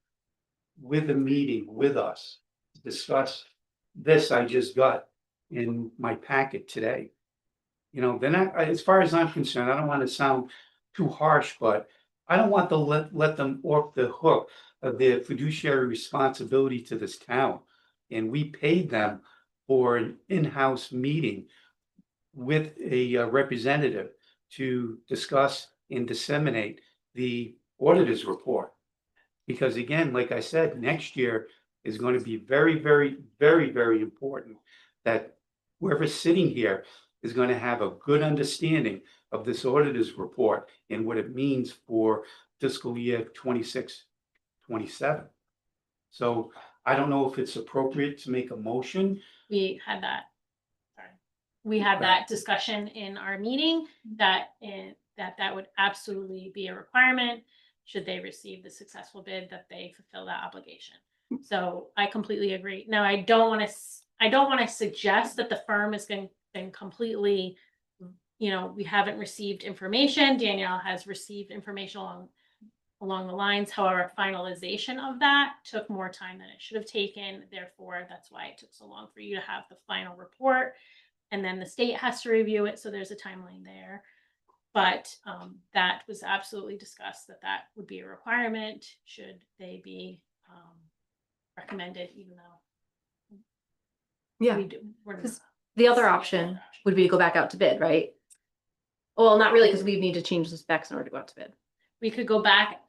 with a meeting with us to discuss this I just got in my packet today. Then as far as I'm concerned, I don't want to sound too harsh, but I don't want to let them off the hook of their fiduciary responsibility to this town. And we paid them for an in-house meeting with a representative to discuss and disseminate the auditor's report. Because again, like I said, next year is going to be very, very, very, very important that whoever's sitting here is going to have a good understanding of this auditor's report and what it means for fiscal year 26, 27. So I don't know if it's appropriate to make a motion. We had that discussion in our meeting that would absolutely be a requirement should they receive the successful bid, that they fulfill that obligation. So I completely agree. Now, I don't want to suggest that the firm is been completely you know, we haven't received information. Danielle has received information along the lines. However, finalization of that took more time than it should have taken. Therefore, that's why it took so long for you to have the final report. And then the state has to review it, so there's a timeline there. But that was absolutely discussed, that would be a requirement should they be recommended, even though Yeah, we're not. the other option would be to go back out to bid, right? Well, not really, because we need to change the specs in order to go out to bid. We could go back.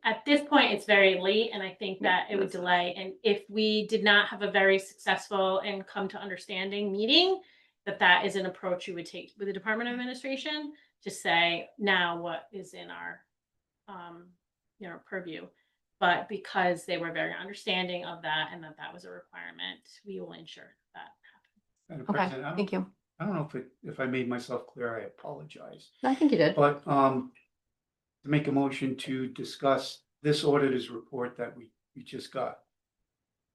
At this point, it's very late, and I think that it would delay. And if we did not have a very successful and come to understanding meeting, that is an approach you would take with the Department of Administration to say, now what is in our, purview. But because they were very understanding of that and that was a requirement, we will ensure that Madam Okay, President, thank you. I don't know if I made myself clear, I apologize. I think you did. But to make a motion to discuss this auditor's report that we just got.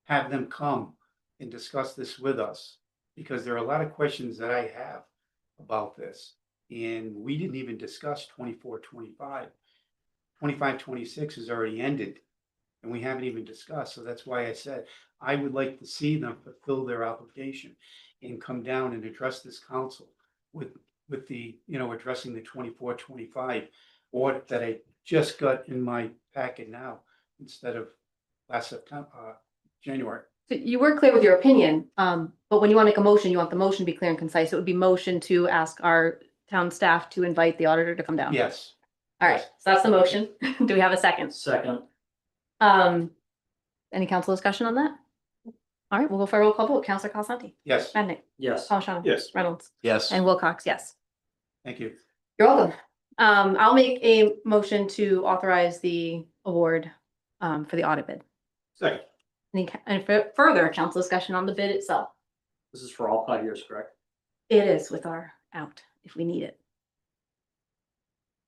Have them come and discuss this with us, because there are a lot of questions that I have about this. And we didn't even discuss 24, 25. 25, 26 has already ended, and we haven't even discussed. So that's why I said I would like to see them fulfill their obligation and come down and address this council with the, addressing the 24, 25 audit that I just got in my packet now instead of last September, January. So you were clear with your opinion, but when you want to make a motion, you want the motion to be clear and concise. It would be motion to ask our town staff to invite the auditor to come down. Yes. All right, so that's the motion. Do we have a second? Second. Any council discussion on that? All right, we'll go for a roll call vote. Counselor Calasanti, Yes. Madnick, Yes. Palmigano. Yes. Reynolds, Yes. and Wilcox, yes. Thank you. You're welcome. I'll make a motion to authorize the award for the audit bid. Second. And further council discussion on the bid itself. This is for all 5 years, correct? It is with our out if we need it.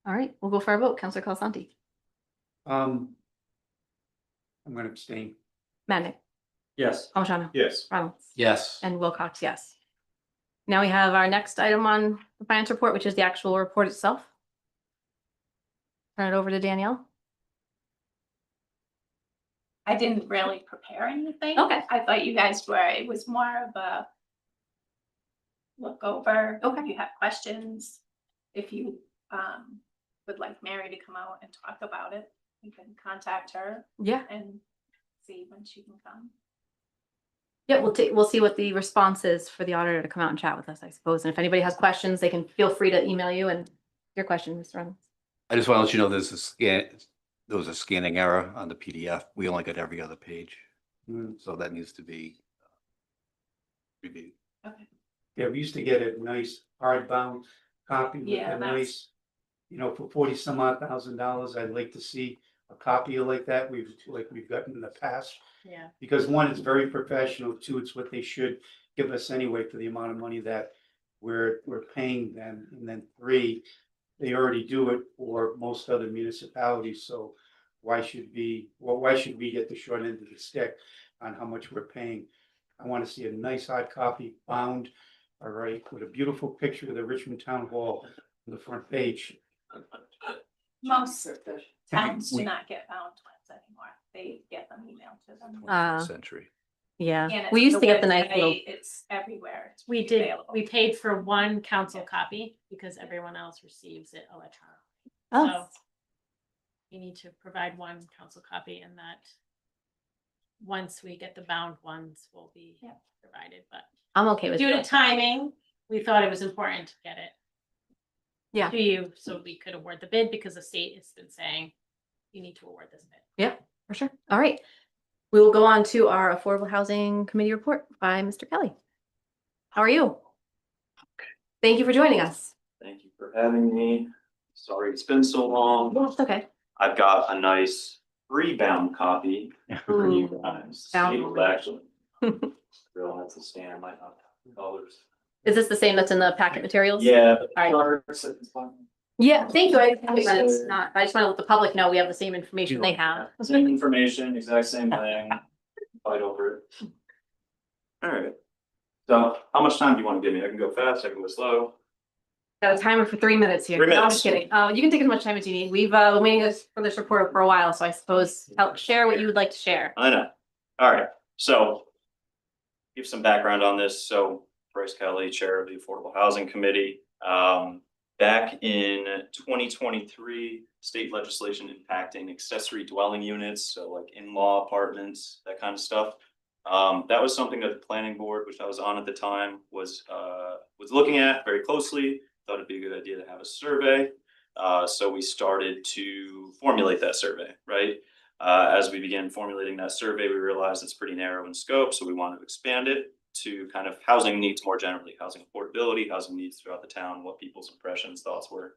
All right, we'll go for our vote. Counselor Calasanti, I'm going to abstain. Madnick, Yes. Palmigano, Yes. Reynolds, Yes. and Wilcox, yes. Now we have our next item on the finance report, which is the actual report itself. Turn it over to Danielle. I didn't really prepare anything. Okay. I thought you guys were, it was more of a look over. Okay. If you have questions, if you would like Mary to come out and talk about it, you can contact her Yeah. and see when she can come. Yeah, we'll see what the response is for the auditor to come out and chat with us, I suppose. And if anybody has questions, they can feel free to email you and your question, Mr. Reynolds. I just want to let you know there was a scanning error on the PDF. We only got every other page. So that needs to be reviewed. Okay. Yeah, we used to get a nice hardbound copy with Yeah, a that's- nice, for 40 some odd $1,000. I'd like to see a copy like that we've gotten in the past. Yeah. Because one, it's very professional, two, it's what they should give us anyway for the amount of money that we're paying them. And then three, they already do it for most other municipalities, so why should we get the short end of the stick on how much we're paying? I want to see a nice hard copy bound, all right, with a beautiful picture of the Richmond Town Hall on the front page. Most towns do not get bound ones anymore. They get them emailed to them. 21st century. Yeah, And we it's used to get the nice website, little, It's everywhere. It's We did, available. we paid for one council copy because everyone else receives it electronically. oh, So you need to provide one council copy, and that once we get the bound ones will be provided, but I'm okay with due to it. timing, we thought it was important to get it Yeah, to you so we could award the bid, because the state has been saying you need to award this bid. for sure. All right. We will go on to our Affordable Housing Committee report by Mr. Kelly. How are you? Thank you for joining us. Thank you for having me. Sorry it's been so long. It's okay. I've got a nice rebound copy for you guys. Bound. Sealed, actually. Realize the scan might not have the colors. Is this the same that's in the packet materials? Yeah. but All right. charts, it's fine. Yeah, thank you. I just want to let the public know we have the same information they have. Same information, exact same thing. Fight over it. All right. So how much time do you want to give me? I can go fast, I can go slow. Got a timer for 3 minutes here. 3 No, I'm minutes. just kidding. You can take as much time as you need. We've been waiting for this report for a while, so I suppose help share what you would like to share. I know. All right, so give some background on this. So Bryce Kelly, Chair of the Affordable Housing Committee. Back in 2023, state legislation impacting accessory dwelling units, so like in-law apartments, that kind of stuff. That was something that the planning board, which I was on at the time, was looking at very closely. Thought it'd be a good idea to have a survey. So we started to formulate that survey, right? As we began formulating that survey, we realized it's pretty narrow in scope, so we wanted to expand it to kind of housing needs more generally, housing affordability, housing needs throughout the town, what people's impressions, thoughts were.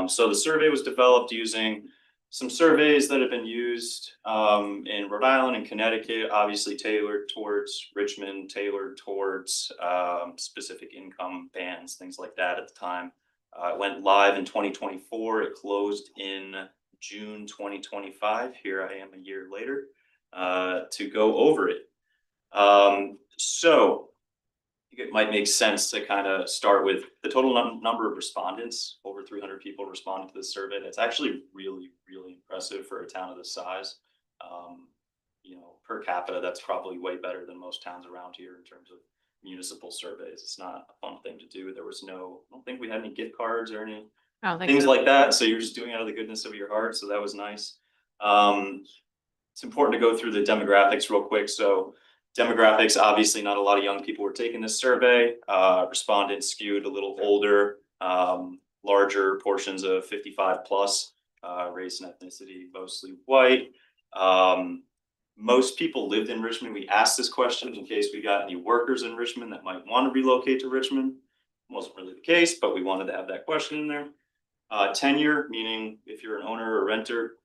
So the survey was developed using some surveys that have been used in Rhode Island and Connecticut, obviously tailored towards Richmond, tailored towards specific income bands, things like that at the time. It went live in 2024. It closed in June 2025. Here I am a year later to go over it. So I think it might make sense to kind of start with the total number of respondents. Over 300 people responded to this survey. That's actually really, really impressive for a town of this size. You know, per capita, that's probably way better than most towns around here in terms of municipal surveys. It's not a fun thing to do. There was no, I don't think we had any gift cards or any things like that. So you're just doing it out of the goodness of your heart. So that was nice. It's important to go through the demographics real quick. So demographics, obviously not a lot of young people were taking this survey. Respondents skewed a little older, larger portions of 55 plus, race and ethnicity, mostly white. Most people lived in Richmond. We asked this question in case we got any workers in Richmond that might want to relocate to Richmond. Wasn't really the case, but we wanted to have that question in there. Tenure, meaning if you're an owner or renter,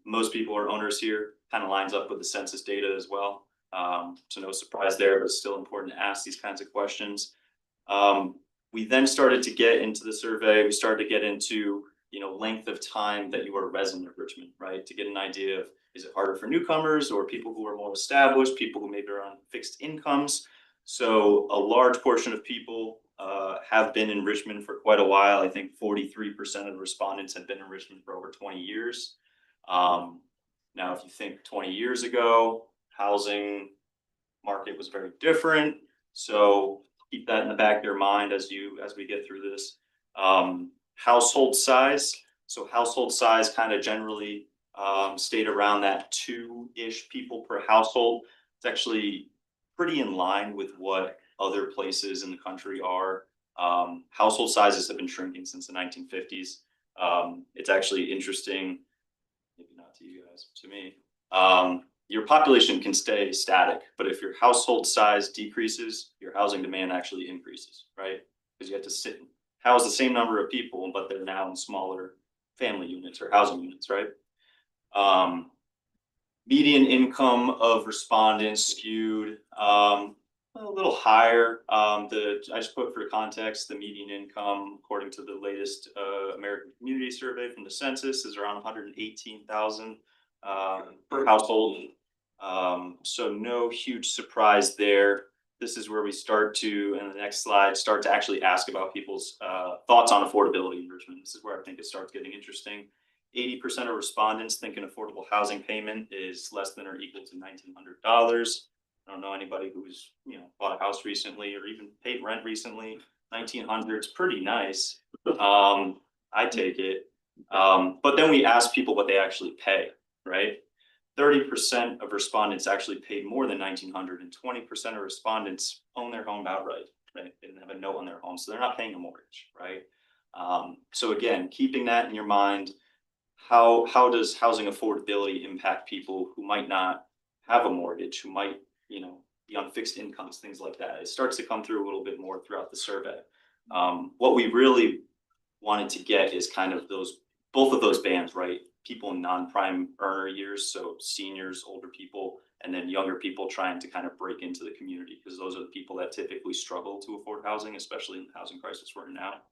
most people are owners here, kind of lines up with the census data as well. So no surprise there, but still important to ask these kinds of questions. We then started to get into the survey. We started to get into, you know, length of time that you are a resident of Richmond, right? To get an idea of, is it harder for newcomers or people who are more established, people who maybe are on fixed incomes? So a large portion of people have been in Richmond for quite a while. I think 43% of the respondents had been in Richmond for over 20 years. Now, if you think 20 years ago, housing market was very different. So keep that in the back of your mind as we get through this. Household size. So household size kind of generally stayed around that 2-ish people per household. It's actually pretty in line with what other places in the country are. Household sizes have been shrinking since the 1950s. It's actually interesting, maybe not to you guys, to me. Your population can stay static, but if your household size decreases, your housing demand actually increases, right? Because you have to house the same number of people, but they're now in smaller family units or housing units, right? Median income of respondents skewed a little higher. I just put for context, the median income, according to the latest American Community Survey from the census, is around 118,000 per household. So no huge surprise there. This is where we start to, in the next slide, start to actually ask about people's thoughts on affordability in Richmond. This is where I think it starts getting interesting. 80% of respondents think an affordable housing payment is less than or equal to $1,900. I don't know anybody who's, you know, bought a house recently or even paid rent recently. 1,900 is pretty nice. I take it. But then we ask people what they actually pay, right? 30% of respondents actually paid more than 1,900, and 20% of respondents own their home outright, right? They didn't have a note on their home, so they're not paying a mortgage, right? So again, keeping that in your mind, how does housing affordability impact people who might not have a mortgage, who might, you know, be on fixed incomes, things like that? It starts to come through a little bit more throughout the survey. What we really wanted to get is kind of both of those bands, right? People in non-prime earner years, so seniors, older people, and then younger people trying to kind of break into the community, because those are the people that typically struggle to afford housing, especially in the housing crisis we're in now.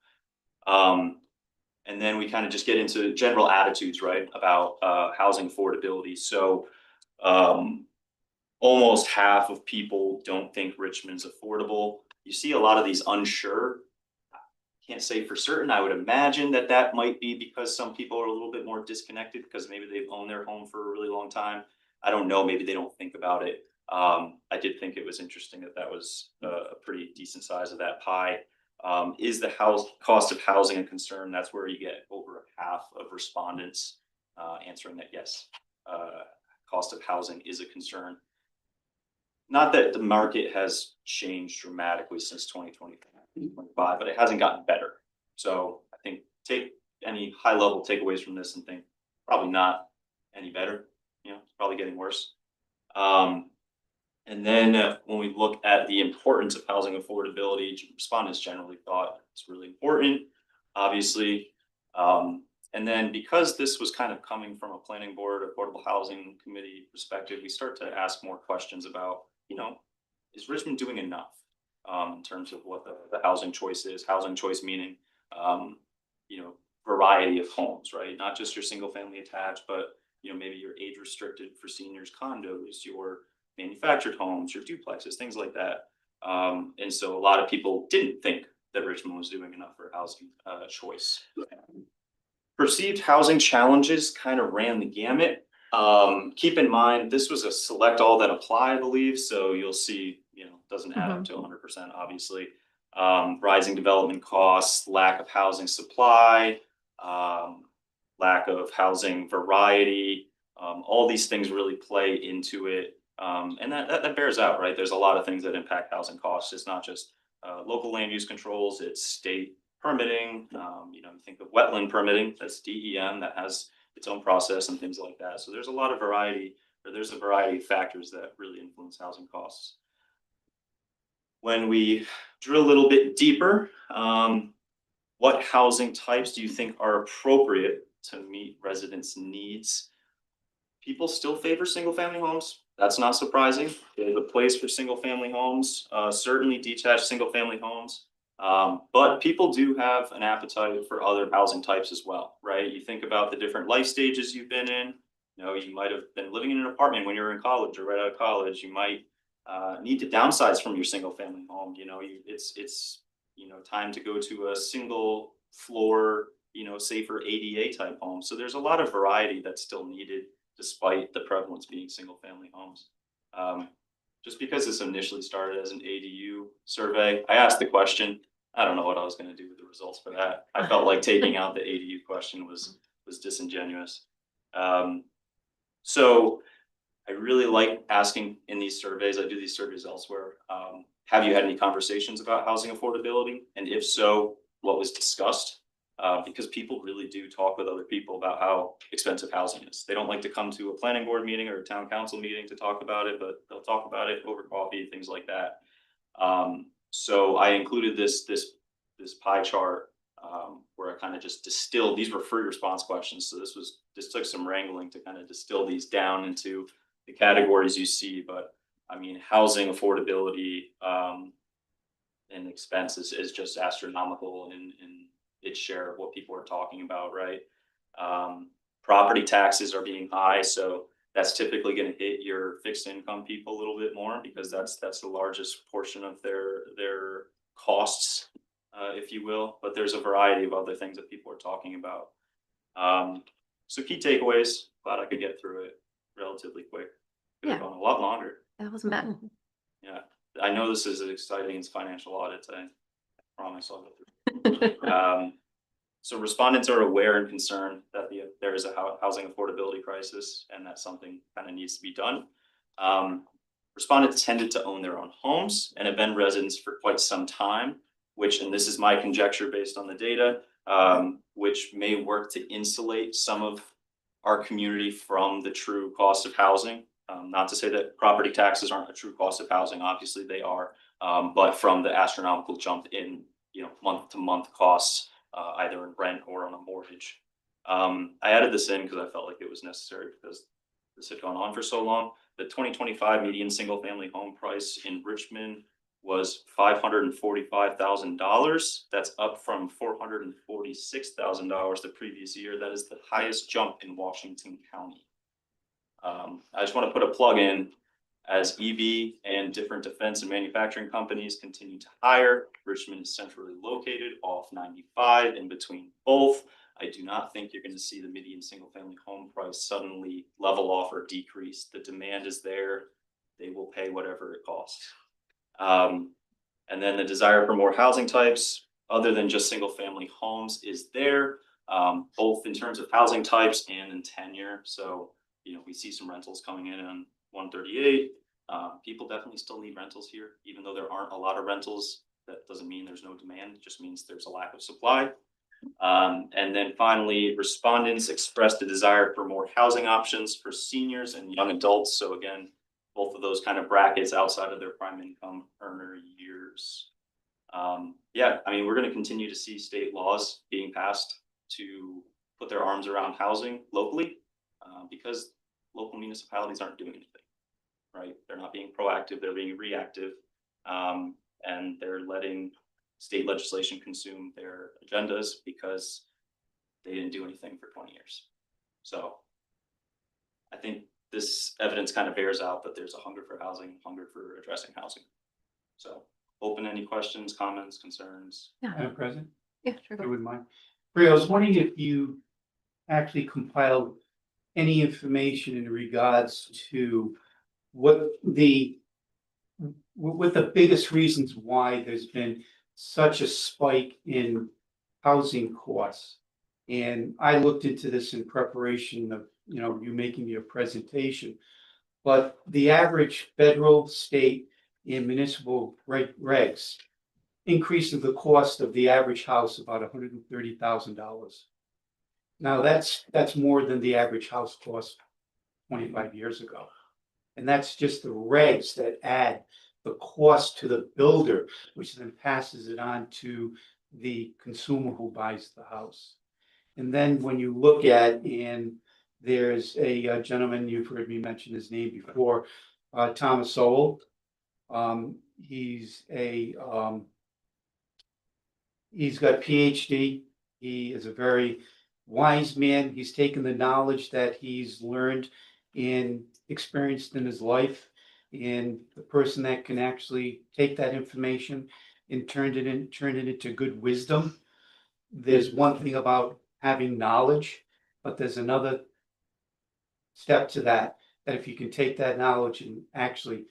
And then we kind of just get into general attitudes, right, about housing affordability. So almost half of people don't think Richmond's affordable. You see a lot of these unsure. Can't say for certain. I would imagine that that might be because some people are a little bit more disconnected because maybe they've owned their home for a really long time. I don't know, maybe they don't think about it. I did think it was interesting that that was a pretty decent size of that pie. Is the cost of housing a concern? That's where you get over half of respondents answering that yes, cost of housing is a concern. Not that the market has changed dramatically since 2025, but it hasn't gotten better. So I think take any high level takeaways from this and think probably not any better. You know, it's probably getting worse. And then when we look at the importance of housing affordability, respondents generally thought it's really important, obviously. And then because this was kind of coming from a planning board, affordable housing committee perspective, we start to ask more questions about, you know, is Richmond doing enough in terms of what the housing choice is? Housing choice meaning, you know, variety of homes, right? Not just your single family attached, but, you know, maybe your age restricted for seniors condos, your manufactured homes, your duplexes, things like that. And so a lot of people didn't think that Richmond was doing enough for housing choice. Perceived housing challenges kind of ran the gamut. Keep in mind, this was a select all that apply, I believe. So you'll see, you know, doesn't add up to 100%, obviously. Rising development costs, lack of housing supply, lack of housing variety. All these things really play into it. And that bears out, right? There's a lot of things that impact housing costs. It's not just local land use controls, it's state permitting. You know, you think of wetland permitting, that's DEM, that has its own process and things like that. So there's a lot of variety, or there's a variety of factors that really influence housing costs. When we drill a little bit deeper, what housing types do you think are appropriate to meet residents' needs? People still favor single family homes. That's not surprising. There's a place for single family homes, certainly detached single family homes. But people do have an appetite for other housing types as well, right? You think about the different life stages you've been in. You know, you might have been living in an apartment when you were in college or right out of college. You might need to downsize from your single family home. You know, it's you know, time to go to a single floor, you know, safer ADA type home. So there's a lot of variety that's still needed despite the prevalence being single family homes. Just because this initially started as an ADU survey, I asked the question. I don't know what I was going to do with the results for that. I felt like taking out the ADU question was disingenuous. So I really like asking in these surveys. I do these surveys elsewhere. Have you had any conversations about housing affordability? And if so, what was discussed? Because people really do talk with other people about how expensive housing is. They don't like to come to a planning board meeting or a town council meeting to talk about it, but they'll talk about it over coffee, things like that. So I included this pie chart where I kind of just distilled. These were free response questions, so this took some wrangling to kind of distill these down into the categories you see. But I mean, housing affordability and expenses is just astronomical in its share of what people are talking about, right? Property taxes are being high, so that's typically going to hit your fixed income people a little bit more because that's the largest portion of their costs, if you will. But there's a variety of other things that people are talking about. So key takeaways. Glad I could get through it relatively quick. Could have gone a lot longer. That was bad. Yeah, I know this is exciting. It's financial audit. I promise I'll go through. So respondents are aware and concerned that there is a housing affordability crisis and that something kind of needs to be done. Respondents tended to own their own homes and have been residents for quite some time, which, and this is my conjecture based on the data, which may work to insulate some of our community from the true cost of housing. Not to say that property taxes aren't a true cost of housing, obviously they are, but from the astronomical jump in, you know, month to month costs, either in rent or on a mortgage. I added this in because I felt like it was necessary because this had gone on for so long. The 2025 median single family home price in Richmond was $545,000. That's up from $446,000 the previous year. That is the highest jump in Washington County. I just want to put a plug in. As EV and different defense and manufacturing companies continue to hire, Richmond is centrally located off 95 in between both. I do not think you're going to see the median single-family home price suddenly level off or decrease. The demand is there. They will pay whatever it costs. And then the desire for more housing types, other than just single-family homes, is there, both in terms of housing types and in tenure. So, we see some rentals coming in on 138. People definitely still need rentals here, even though there aren't a lot of rentals. That doesn't mean there's no demand. It just means there's a lack of supply. And then finally, respondents expressed a desire for more housing options for seniors and young adults. So again, both of those kind of brackets outside of their prime income earner years. Yeah, I mean, we're going to continue to see state laws being passed to put their arms around housing locally, because local municipalities aren't doing anything, right? They're not being proactive, they're being reactive, and they're letting state legislation consume their agendas because they didn't do anything for 20 years. So I think this evidence kind of bears out that there's a hunger for housing, hunger for addressing housing. So open any questions, comments, concerns. Madam President, Yeah, sure. if you wouldn't mind. Bria, I was wondering if you actually compiled any information in regards to what the biggest reasons why there's been such a spike in housing costs. And I looked into this in preparation of, you making your presentation. But the average federal, state, and municipal regs increases the cost of the average house about $130,000. Now, that's more than the average house cost 25 years ago. And that's just the regs that add the cost to the builder, which then passes it on to the consumer who buys the house. And then when you look at, and there's a gentleman, you've heard me mention his name before, Thomas Sowell. He's got PhD. He is a very wise man. He's taken the knowledge that he's learned and experienced in his life, and the person that can actually take that information and turn it into good wisdom. There's one thing about having knowledge, but there's another step to that if you can take that knowledge and actually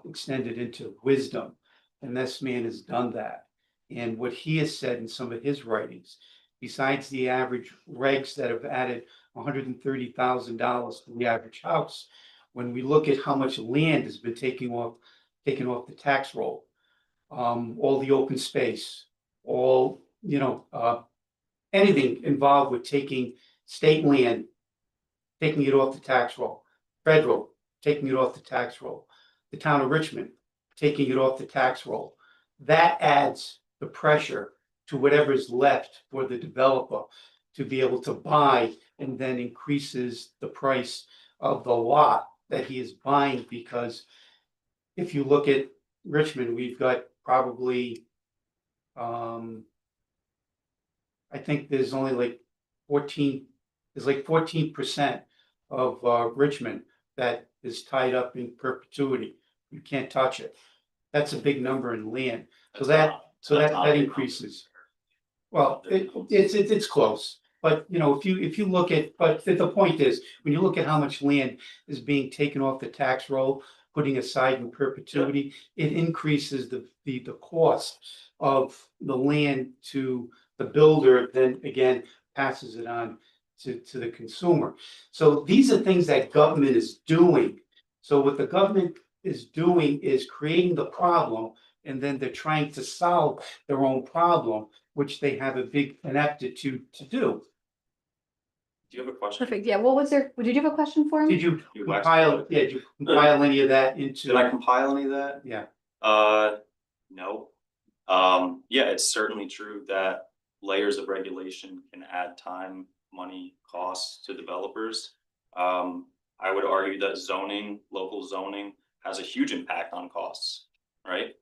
extend it into wisdom. And this man has done that. And what he has said in some of his writings, besides the average regs that have added $130,000 to the average house, when we look at how much land has been taken off the tax roll, all the open space, all, anything involved with taking state land, taking it off the tax roll, federal, taking it off the tax roll, the town of Richmond, taking it off the tax roll. That adds the pressure to whatever's left for the developer to be able to buy, and then increases the price of the lot that he is buying. Because if you look at Richmond, we've got probably, I think there's only like 14% of Richmond that is tied up in perpetuity. You can't touch it. That's a big number in land. So that increases. Well, it's close. But if you look at, but the point is, when you look at how much land is being taken off the tax roll, putting aside in perpetuity, it increases the cost of the land to the builder, then again passes it on to the consumer. So these are things that government is doing. So what the government is doing is creating the problem, and then they're trying to solve their own problem, which they have a big ineptitude to do. Do you have a question? Perfect. Yeah. What was there? Did you have a question for him? Did you compile any of that into? Did I compile any of that? Yeah. No. Yeah, it's certainly true that layers of regulation can add time, money, costs to developers. I would argue that local zoning has a huge impact on costs, right?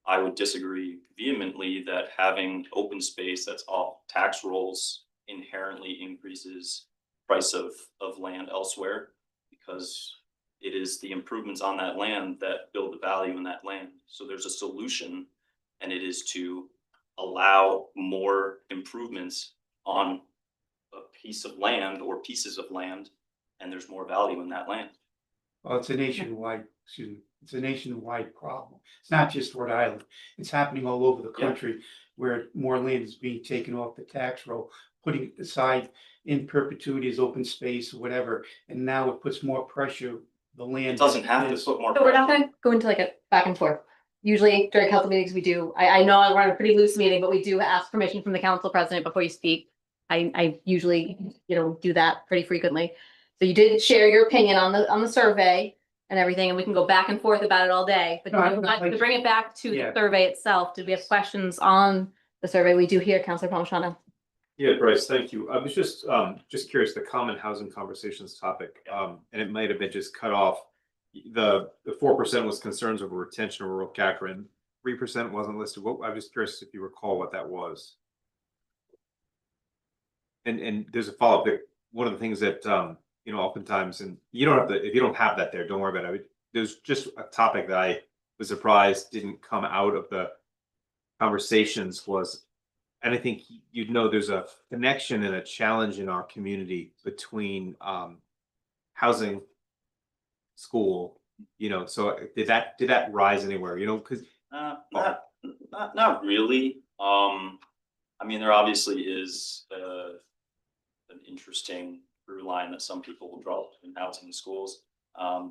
I would disagree vehemently that having open space that's off tax rolls inherently increases price of land elsewhere, because It is the improvements on that land that build the value in that land. So there's a solution, and it is to allow more improvements on a piece of land or pieces of land, and there's more value in that land. Well, it's a nationwide problem. It's not just Rhode Island. It's happening all over the Yeah. country where more land is being taken off the tax roll, putting it aside in perpetuity as open space or whatever. And now it puts more pressure, the land. It doesn't have to is- put more. So we're not pressure. gonna go into like a back and forth. Usually during council meetings, we do, I know we're on a pretty loose meeting, but we do ask permission from the council president before you speak. I usually, do that pretty frequently. So you did share your opinion on the survey and everything, and we can go back and forth about it all day. But No, I if you want to bring it back to the Yeah. survey itself, did we have questions on the survey? We do hear Councilor Palmigano. Yeah, Bryce, thank you. I was just curious, the common housing conversations topic, and it might have been just cut off. The 4% was concerns over retention of rural character, and 3% wasn't listed. I was curious if you recall what that was. And there's a follow-up that one of the things that oftentimes, and you don't have if you don't have that there, don't worry about it. There's just a topic that I was surprised didn't come out of the conversations was, and I think there's a connection and a challenge in our community between housing, school, so did that rise anywhere, because Not really. I mean, there obviously is an interesting through line that some people will draw between housing and schools.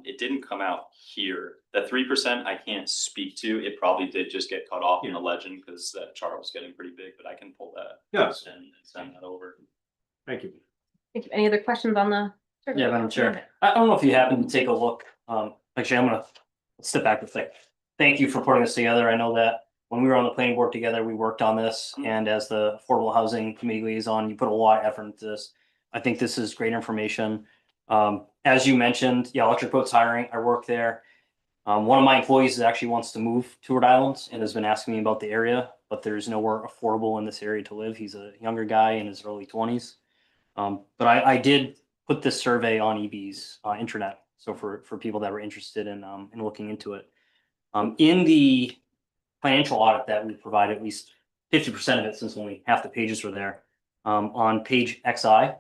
It didn't come out here. The 3% I can't speak to. It probably did just get cut off in the legend because that chart was getting pretty big, but I can pull that Yes. and send that over. Thank you. Thank you. Any other questions on the survey? Yeah, Madam Chair. I don't know if you happen to take a look. Actually, I'm gonna step back a sec. Thank you for putting this together. I know that when we were on the planning board together, we worked on this, and as the Affordable Housing Committee liaison, you put a lot of effort into this. I think this is great information. As you mentioned, yeah, Electric Boat's hiring. I work there. One of my employees actually wants to move to Rhode Island and has been asking me about the area, but there's nowhere affordable in this area to live. He's a younger guy in his early 20s. But I did put this survey on EB's intranet, so for people that were interested in looking into it. In the financial audit that we provide, at least 50% of it, since only half the pages were there, on page XI,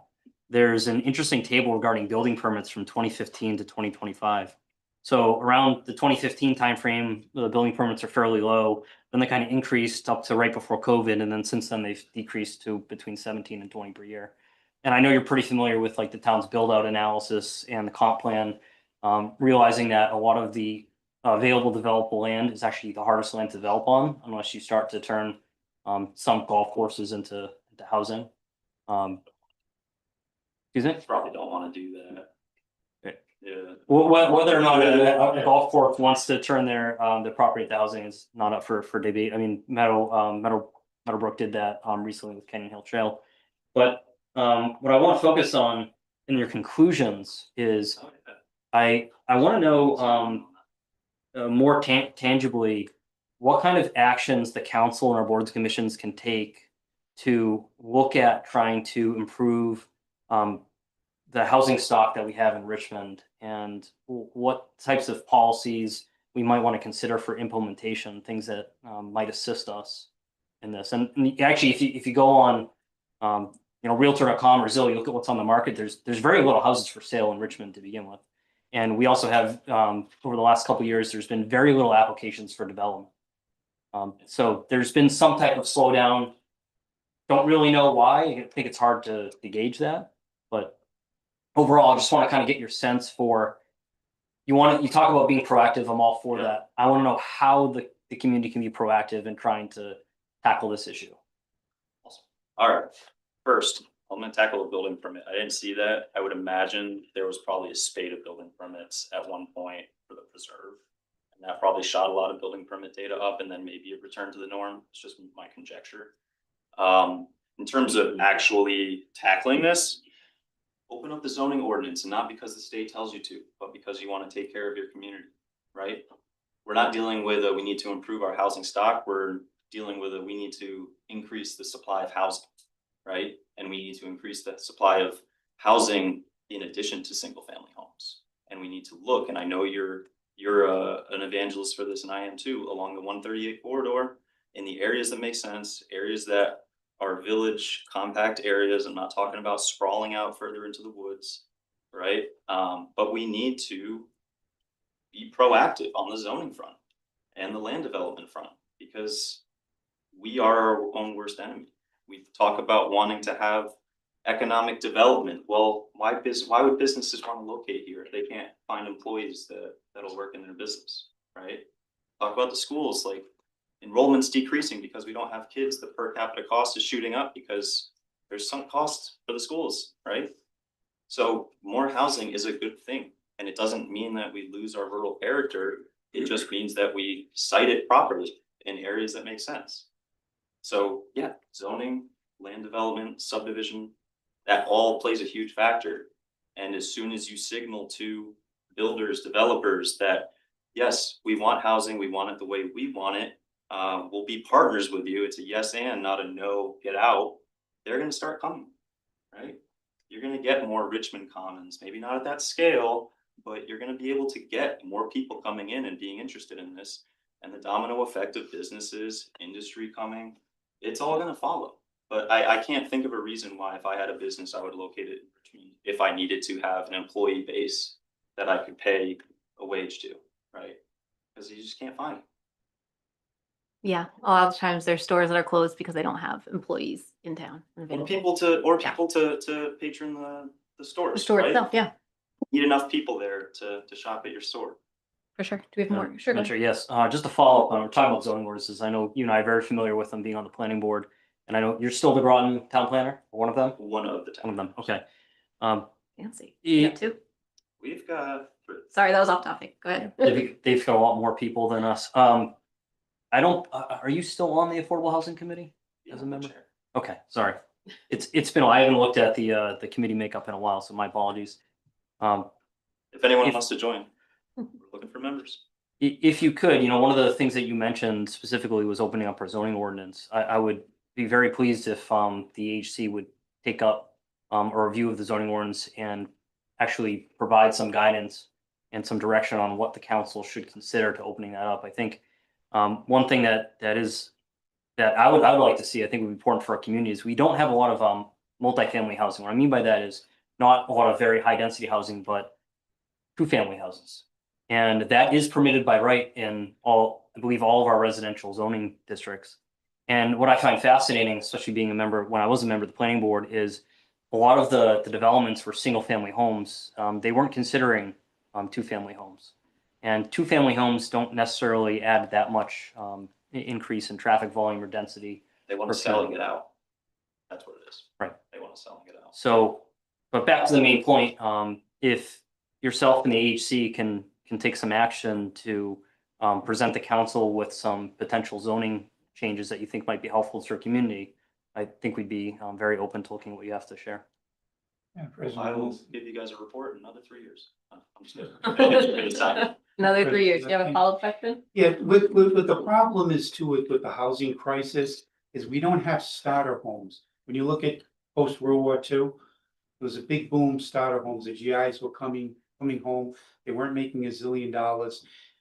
there's an interesting table regarding building permits from 2015 to 2025. So around the 2015 timeframe, the building permits are fairly low. Then they kind of increased up to right before COVID, and then since then they've decreased to between 17 and 20 per year. And I know you're pretty familiar with like the town's build out analysis and the comp plan, realizing that a lot of the available developable land is actually the hardest land to develop on unless you start to turn some golf courses into housing. Excuse me? Probably don't want to do that. Okay. Yeah. Whether or not a golf course wants to turn their property into housing is not up for debate. I mean, Meadowbrook did that recently with Canyon Hill Trail. But what I want to focus on in your conclusions is I want to know more tangibly what kind of actions the council and our boards and commissions can take to look at trying to improve the housing stock that we have in Richmond, and what types of policies we might want to consider for implementation, things that might assist us in this. And actually, if you go on Realtor.com or Zillow, you look at what's on the market, there's very little houses for sale in Richmond to begin with. And we also have, over the last couple of years, there's been very little applications for development. So there's been some type of slowdown. Don't really know why. I think it's hard to gauge that. But overall, I just want to kind of get your sense for, you talk about being proactive. I'm all for that. I want to know how the community can be proactive in trying to tackle this issue. Awesome. All right. First, I'm going to tackle a building permit. I didn't see that. I would imagine there was probably a spate of building permits at one point for the preserve. And that probably shot a lot of building permit data up, and then maybe it returned to the norm. It's just my conjecture. In terms of actually tackling this, open up the zoning ordinance, and not because the state tells you to, but because you want to take care of your community, right? We're not dealing with we need to improve our housing stock. We're dealing with we need to increase the supply of housing, right? And we need to increase the supply of housing in addition to single family homes. And we need to look, and I know you're an evangelist for this, and I am too, along the 138 corridor, in the areas that make sense, areas that are village compact areas. I'm not talking about sprawling out further into the woods, right? But we need to be proactive on the zoning front and the land development front, because we are our own worst enemy. We talk about wanting to have economic development. Well, why would businesses want to locate here if they can't find employees that'll work in their business, right? Talk about the schools, like enrollment's decreasing because we don't have kids. The per capita cost is shooting up because there's some costs for the schools, right? So more housing is a good thing. And it doesn't mean that we lose our rural character. It just means that we site it properly in areas that make sense. So yeah, zoning, land development, subdivision, that all plays a huge factor. And as soon as you signal to builders, developers that, yes, we want housing, we want it the way we want it, we'll be partners with you. It's a yes and, not a no, get out. They're going to start coming, right? You're going to get more Richmond Commons, maybe not at that scale, but you're going to be able to get more people coming in and being interested in this. And the domino effect of businesses, industry coming, it's all going to follow. But I can't think of a reason why, if I had a business, I would locate it in Richmond if I needed to have an employee base that I could pay a wage to, right? Because you just can't find it. Yeah, a lot of times there's stores that are closed because they don't have employees in town. Or available. people to patron the stores, The store right? itself, yeah, Need enough people there to shop at your store. for sure. Do we have more? Sure. go ahead. Sure, yes. Just to follow up on, we're talking about zoning ordinances. I know you and I are very familiar with them being on the planning board. And I know you're still the Groton town planner, or one of them? One of the One of them, okay. Fancy. e- Yeah, two. We've got, Sorry, that was off topic. Go ahead. They've got a lot more people than us. I don't, are you still on the Affordable Housing Committee as a member? Okay, sorry. It's been, I haven't looked at the committee makeup in a while, so my apologies. if anyone If- wants to join, we're looking for members. If you could, one of the things that you mentioned specifically was opening up our zoning ordinance. I would be very pleased if the HC would take up a review of the zoning ordinance and actually provide some guidance and some direction on what the council should consider to opening that up. I think one thing that I would like to see, I think would be important for our community, is we don't have a lot of multifamily housing. What I mean by that is not a lot of very high density housing, but two-family houses. And that is permitted by right in I believe all of our residential zoning districts. And what I find fascinating, especially being a member, when I was a member of the planning board, is a lot of the developments were single family homes. They weren't considering two-family homes. And two-family homes don't necessarily add that much increase in traffic volume or density. They want to sell and get out. That's what it is. Right. They want to sell and get out. So, but back to the main point, if yourself and the AHC can take some action to present the council with some potential zoning changes that you think might be helpful to your community, I think we'd be very open to looking at what you have to share. Yeah, I will President, give you guys a report in another 3 years. I'm just kidding. Another 3 years. Do you have a follow-up question? yeah, with the problem is too, with the housing crisis, is we don't have starter homes. When you look at post-World War II, there was a big boom, starter homes, the GIs were coming home, they weren't making $1 zillion.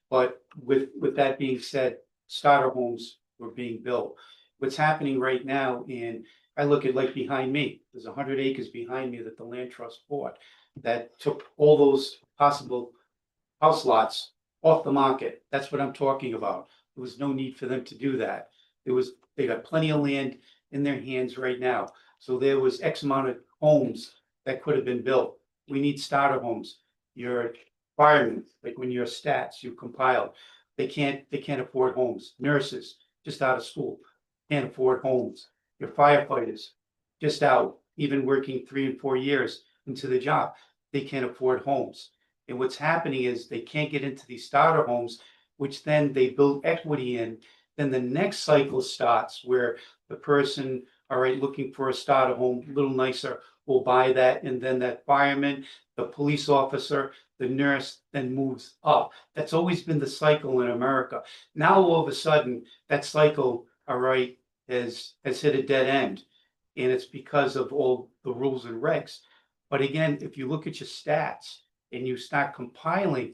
But with that being said, starter homes were being built. What's happening right now, and I look at like behind me, there's 100 acres behind me that the land trust bought, that took all those possible house lots off the market. That's what I'm talking about. There was no need for them to do that. They got plenty of land in their hands right now. So there was X amount of homes that could have been built. We need starter homes. Your firemen, like when you're stats, you compile, they can't afford homes. Nurses, just out of school, can't afford homes. Your firefighters, just out, even working 3 and 4 years into the job, they can't afford homes. And what's happening is they can't get into these starter homes, which then they build equity in. Then the next cycle starts where the person, all right, looking for a starter home, a little nicer, will buy that. And then that fireman, the police officer, the nurse then moves up. That's always been the cycle in America. Now, all of a sudden, that cycle, all right, has hit a dead end. And it's because of all the rules and regs. But again, if you look at your stats, and you start compiling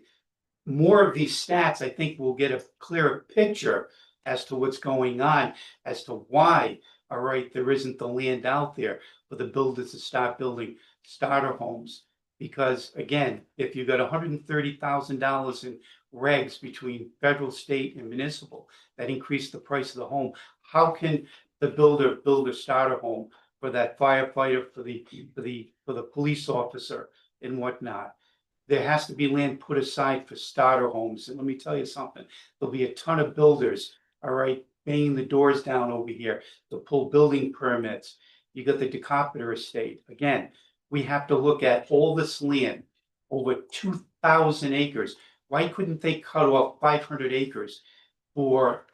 more of these stats, I think we'll get a clearer picture as to what's going on, as to why, all right, there isn't the land out there for the builders to start building starter homes. Because again, if you got $130,000 in regs between federal, state, and municipal that increase the price of the home, how can the builder build a starter home for that firefighter, for the police officer and whatnot? There has to be land put aside for starter homes. And let me tell you something, there'll be a ton of builders, all right, banging the doors down over here to pull building permits. You got the Decapitor estate. Again, we have to look at all this land, over 2,000 acres. Why couldn't they cut off 500 acres for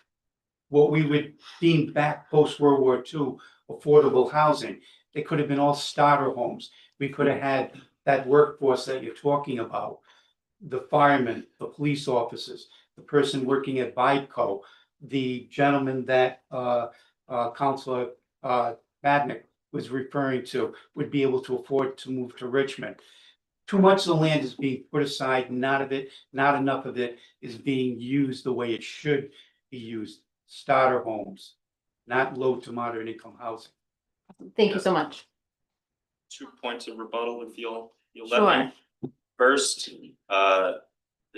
what we would deem back post-World War II affordable housing? They could have been all starter homes. We could have had that workforce that you're talking about, the firemen, the police officers, the person working at Vibeco, the gentleman that Councilor Madnick was referring to, would be able to afford to move to Richmond. Too much of the land is being put aside, not enough of it is being used the way it should be used. Starter homes, not low to moderate income housing. Thank you so much. 2 points of rebuttal if you'll let Sure. me. First, the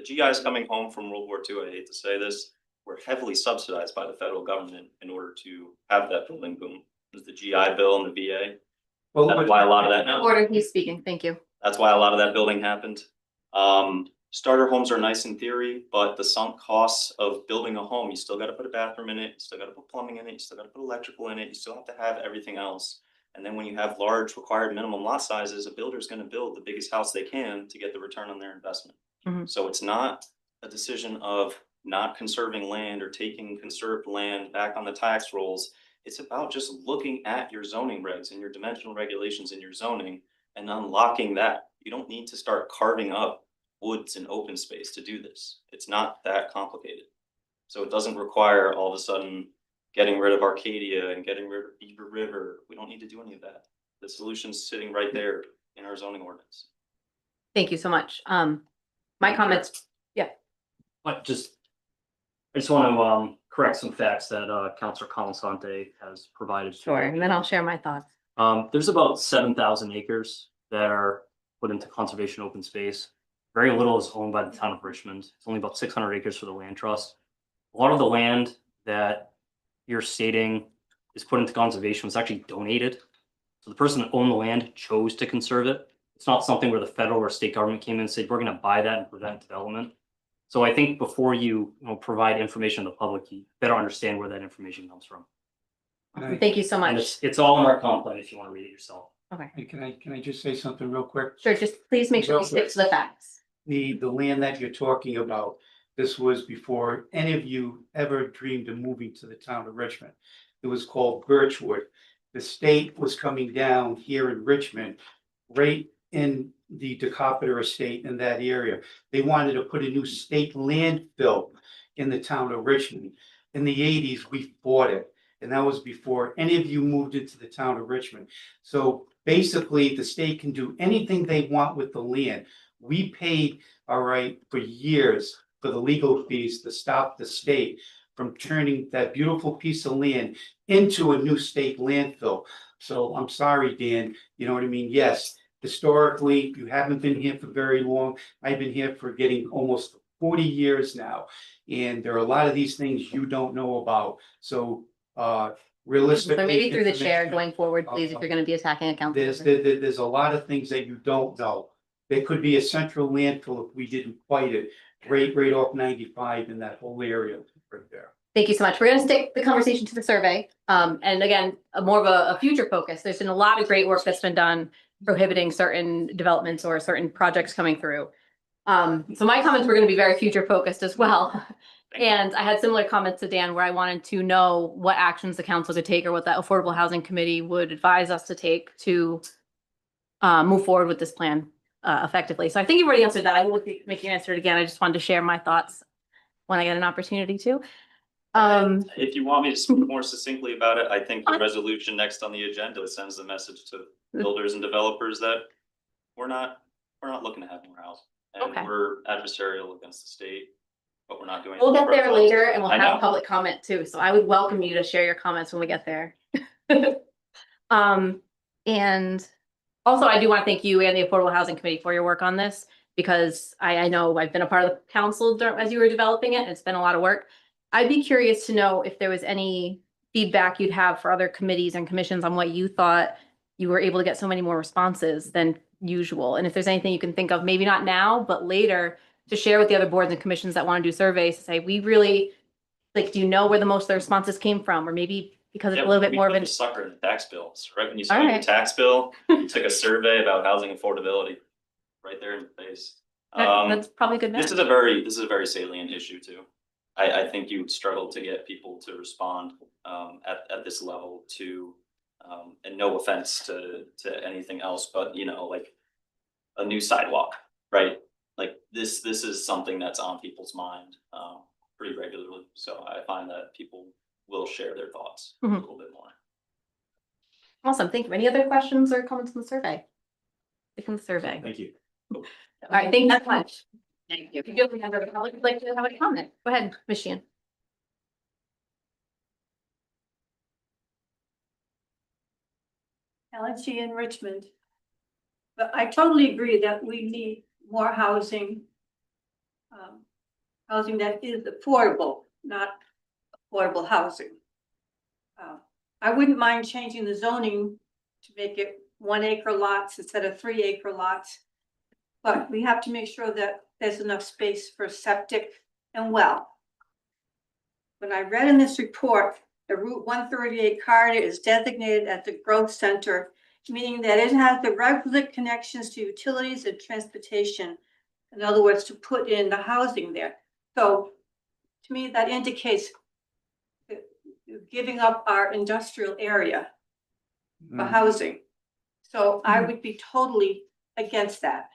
GIs coming home from World War II, I hate to say this, were heavily subsidized by the federal government in order to have that building boom. There's the GI Bill and the VA. That's why a lot of that. Order, he's speaking. Thank you. That's why a lot of that building happened. Starter homes are nice in theory, but the sunk costs of building a home, you still got to put a bathroom in it, you still got to put plumbing in it, you still got to put electrical in it, you still have to have everything else. And then when you have large required minimum lot sizes, a builder is going to build the biggest house they can to get the return on their investment. So it's not a decision of not conserving land or taking conserved land back on the tax rolls. It's about just looking at your zoning regs and your dimensional regulations in your zoning and unlocking that. You don't need to start carving up woods and open space to do this. It's not that complicated. So it doesn't require all of a sudden getting rid of Arcadia and getting rid of Beaver River. We don't need to do any of that. The solution's sitting right there in our zoning ordinance. Thank you so much. My comments, I just want to correct some facts that Councilor Colasante has provided. sure, and then I'll share my thoughts. There's about 7,000 acres that are put into conservation open space. Very little is owned by the town of Richmond. It's only about 600 acres for the land trust. A lot of the land that you're stating is put into conservation was actually donated. So the person that owned the land chose to conserve it. It's not something where the federal or state government came in and said, we're going to buy that and prevent development. So I think before you provide information to the public, you better understand where that information comes from. Thank you so And much. it's all in our comp plan if you want to read it yourself. Okay, And can I just say something real quick? sure, just please make sure you stick to the facts. The land that you're talking about, this was before any of you ever dreamed of moving to the town of Richmond. It was called Birchwood. The state was coming down here in Richmond, right in the Decapitor estate in that area. They wanted to put a new state landfill in the town of Richmond. In the 80s, we bought it. And that was before any of you moved into the town of Richmond. So basically, the state can do anything they want with the land. We paid, all right, for years for the legal fees to stop the state from turning that beautiful piece of land into a new state landfill. So I'm sorry, Dan, you know what I mean? Yes, historically, you haven't been here for very long. I've been here for getting almost 40 years now. And there are a lot of these things you don't know about. So realistically. So maybe through the chair going forward, please, if you're going to be attacking a council. There's a lot of things that you don't know. There could be a central landfill if we didn't fight it, right off 95 in that whole area right there. Thank you so much. We're going to stick the conversation to the survey. And again, more of a future focus. There's been a lot of great work that's been done prohibiting certain developments or certain projects coming through. So my comments were going to be very future focused as well. And I had similar comments to Dan where I wanted to know what actions the council could take or what the Affordable Housing Committee would advise us to take to move forward with this plan effectively. So I think you've already answered that. I will make you answer it again. I just wanted to share my thoughts when I get an opportunity to. If you want me to speak more succinctly about it, I think the resolution next on the agenda sends the message to builders and developers that we're not looking to have more housing. And Okay. we're adversarial against the state, but we're not doing. We'll anything get there for ourselves. later and we'll I have know. public comment too, so I would welcome you to share your comments when we get there. And also I do want to thank you and the Affordable Housing Committee for your work on this, because I know I've been a part of the council as you were developing it, and it's been a lot of work. I'd be curious to know if there was any feedback you'd have for other committees and commissions on what you thought you were able to get so many more responses than usual, and if there's anything you can think of, maybe not now, but later, to share with the other boards and commissions that want to do surveys, to say, we really, like, do you know where the most of the responses came from? Or maybe because it's a little bit we more of put an, the sucker in the tax bills, right? When you All submit your right. tax bill, you took a survey about housing affordability, right there in your face. that's probably a good This match. is a very salient issue too. I think you would struggle to get people to respond at this level to, and no offense to anything else, but you know, like a new sidewalk, right? Like this is something that's on people's mind pretty regularly. So I find that people will share their thoughts a little bit more. Awesome, thank you. Any other questions or comments on the survey? From the survey. Thank you. All right, thank you so much. Thank you. If you do have a member of the public who'd like to have a comment, go ahead, Ms. Sheehan. Ellen G. in Richmond. But I totally agree that we need more housing. Housing that is affordable, not affordable housing. I wouldn't mind changing the zoning to make it 1 acre lots instead of 3 acre lots. But we have to make sure that there's enough space for septic and well. When I read in this report, the Route 138 corridor is designated as the growth center, meaning that it has the requisite connections to utilities and transportation. In other words, to put in the housing there. So to me, that indicates that you're giving up our industrial area for housing. So I would be totally against that.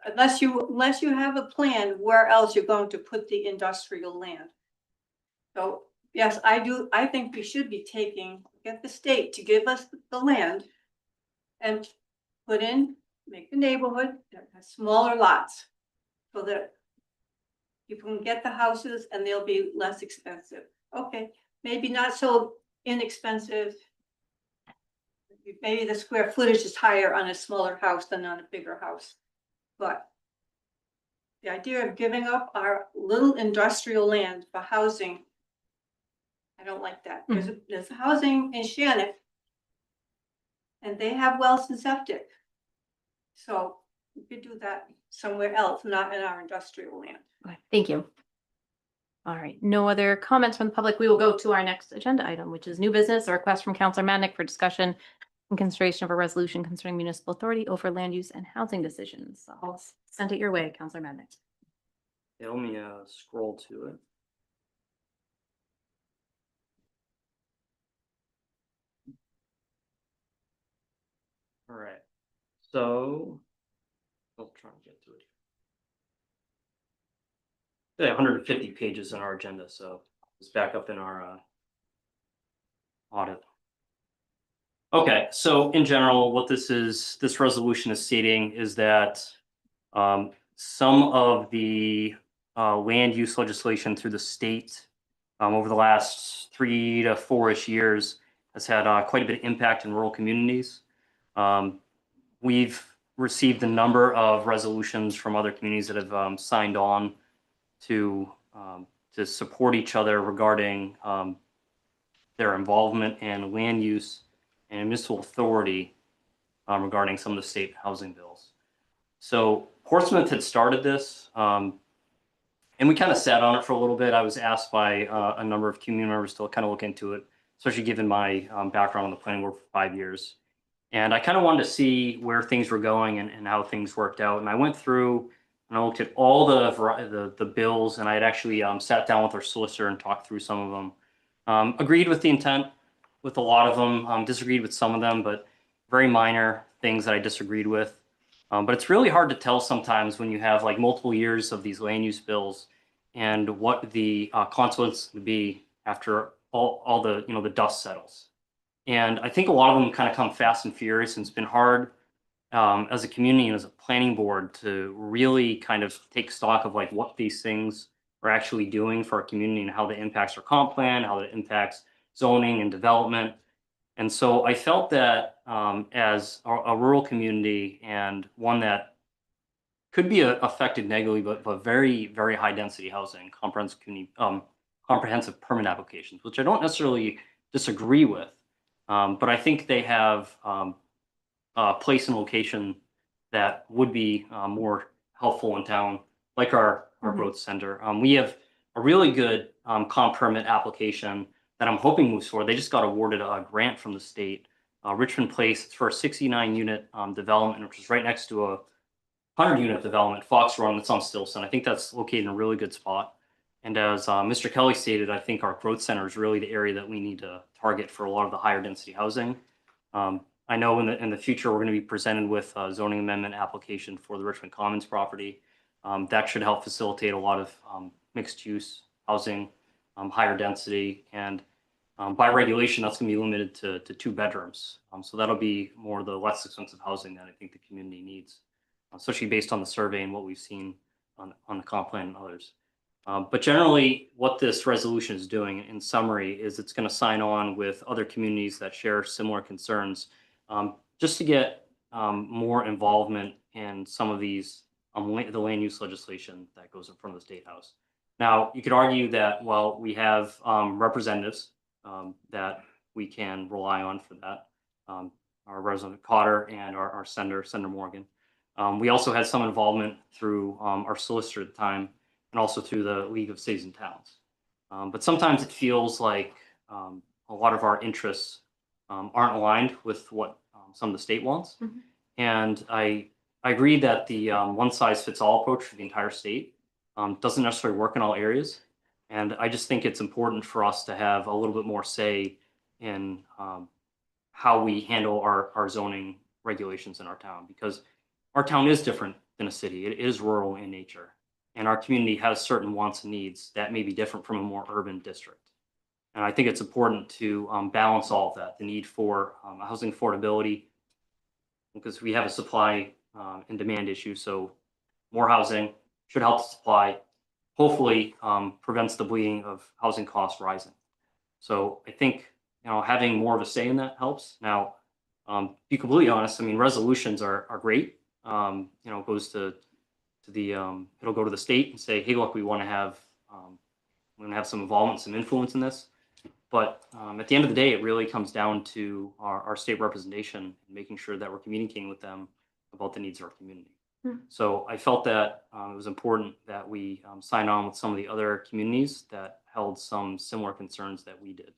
Unless you have a plan where else you're going to put the industrial land. So yes, I do. I think we should be get the state to give us the land and make the neighborhood smaller lots so that people can get the houses and they'll be less expensive. Okay, maybe not so inexpensive. Maybe the square footage is higher on a smaller house than on a bigger house. But the idea of giving up our little industrial land for housing, I don't like that. There's housing in Shannon, and they have wells and septic. So we could do that somewhere else, not in our industrial land. Okay, thank you. All right, no other comments from the public. We will go to our next agenda item, which is new business, a request from Councilor Madnick for discussion and consideration of a resolution concerning municipal authority over land use and housing decisions. I'll send it your way, Councilor Madnick. Yeah, let me scroll to it. All right, so I'll try and get to it. Yeah, 150 pages in our agenda, so it's back up in our audit. Okay, so in general, what this resolution is stating is that some of the land use legislation through the state over the last 3 to 4-ish years has had quite a bit of impact in rural communities. We've received a number of resolutions from other communities that have signed on to support each other regarding their involvement in land use and municipal authority regarding some of the state housing bills. So Portsmouth had started this, and we kind of sat on it for a little bit. I was asked by a number of community members to kind of look into it, especially given my background on the planning board for 5 years. And I kind of wanted to see where things were going and how things worked out. And I went through and I looked at all the bills, and I had actually sat down with our solicitor and talked through some of them. Agreed with the intent with a lot of them, disagreed with some of them, but very minor things that I disagreed with. But it's really hard to tell sometimes when you have like multiple years of these land use bills and what the consequence would be after all the the dust settles. And I think a lot of them kind of come fast and furious, and it's been hard as a community and as a planning board to really kind of take stock of like what these things are actually doing for our community and how that impacts our comp plan, how that impacts zoning and development. And so I felt that as a rural community and one that could be affected negatively, but very, very high density housing, comprehensive community, comprehensive permit applications, which I don't necessarily disagree with. But I think they have place and location that would be more helpful in town, like our growth center. We have a really good comp permit application that I'm hoping moves forward. They just got awarded a grant from the state. Richmond Place, it's for a 69 unit development, which is right next to a 100-unit development, Fox Run, that's on Stilson. I think that's located in a really good spot. And as Mr. Kelly stated, I think our growth center is really the area that we need to target for a lot of the higher density housing. I know in the future, we're going to be presented with a zoning amendment application for the Richmond Commons property. That should help facilitate a lot of mixed use housing, higher density, and by regulation, that's going to be limited to 2 bedrooms. So that'll be more of the less expensive housing that I think the community needs, especially based on the survey and what we've seen on the comp plan and others. But generally, what this resolution is doing, in summary, is it's going to sign on with other communities that share similar concerns, just to get more involvement in some of these the land use legislation that goes in front of the State House. Now, you could argue that, well, we have representatives that we can rely on for that, our Representative Cotter and our Senator Morgan. We also had some involvement through our solicitor at the time, and also through the League of Cities and Towns. But sometimes it feels like a lot of our interests aren't aligned with what some of the state wants. Mhm. And I agree that the one size fits all approach for the entire state doesn't necessarily work in all areas. And I just think it's important for us to have a little bit more say in how we handle our zoning regulations in our town, because our town is different than a city. It is rural in nature. And our community has certain wants and needs that may be different from a more urban district. And I think it's important to balance all of that, the need for housing affordability, because we have a supply and demand issue. So more housing should help the supply, hopefully prevents the bleeding of housing costs rising. So I think, having more of a say in that helps. Now, to be completely honest, I mean, resolutions are great. It goes to the it'll go to the state and say, hey, look, we want to have some involvement, some influence in this. But at the end of the day, it really comes down to our state representation and making sure that we're communicating with them about the needs of our community. Hmm. So I felt that it was important that we sign on with some of the other communities that held some similar concerns that we did.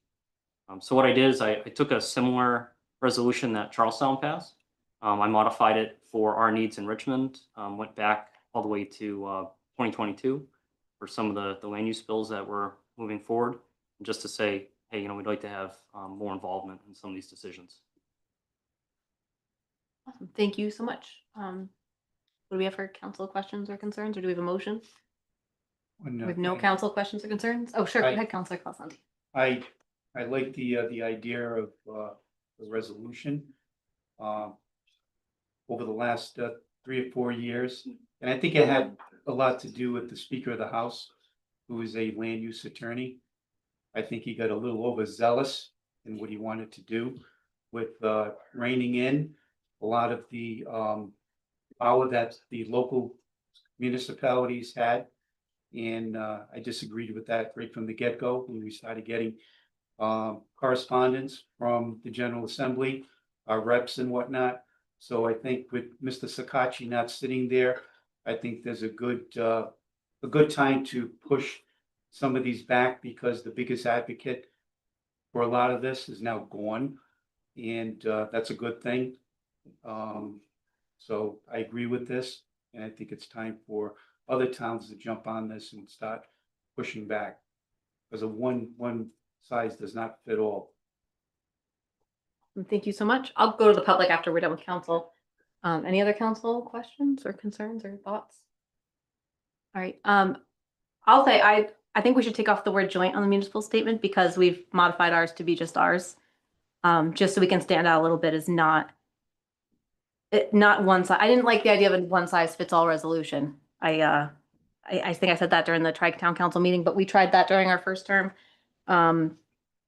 So what I did is I took a similar resolution that Charlestown passed. I modified it for our needs in Richmond, went back all the way to 2022 for some of the land use bills that were moving forward, just to say, hey, we'd like to have more involvement in some of these decisions. Awesome. Thank you so much. What do we have for council questions or concerns, or do we have a motion? With no council questions or concerns? Oh, sure. Go ahead, Councilor Clausen. I like the idea of the resolution over the last 3 or 4 years. And I think it had a lot to do with the Speaker of the House, who is a land use attorney. I think he got a little overzealous in what he wanted to do with reining in a lot of the power that the local municipalities had. And I disagreed with that right from the get-go when we started getting correspondence from the General Assembly, our reps and whatnot. So I think with Mr. Sakachi not sitting there, I think there's a good time to push some of these back, because the biggest advocate for a lot of this is now gone, and that's a good thing. So I agree with this, and I think it's time for other towns to jump on this and start pushing back, because a one size does not fit all. Thank you so much. I'll go to the public after we're done with council. Any other council questions or concerns or thoughts? All right. I'll say I think we should take off the word joint on the municipal statement, because we've modified ours to be just ours. Just so we can stand out a little bit as not not one size. I didn't like the idea of a one size fits all resolution. I think I said that during the Tri-Town Council meeting, but we tried that during our first term.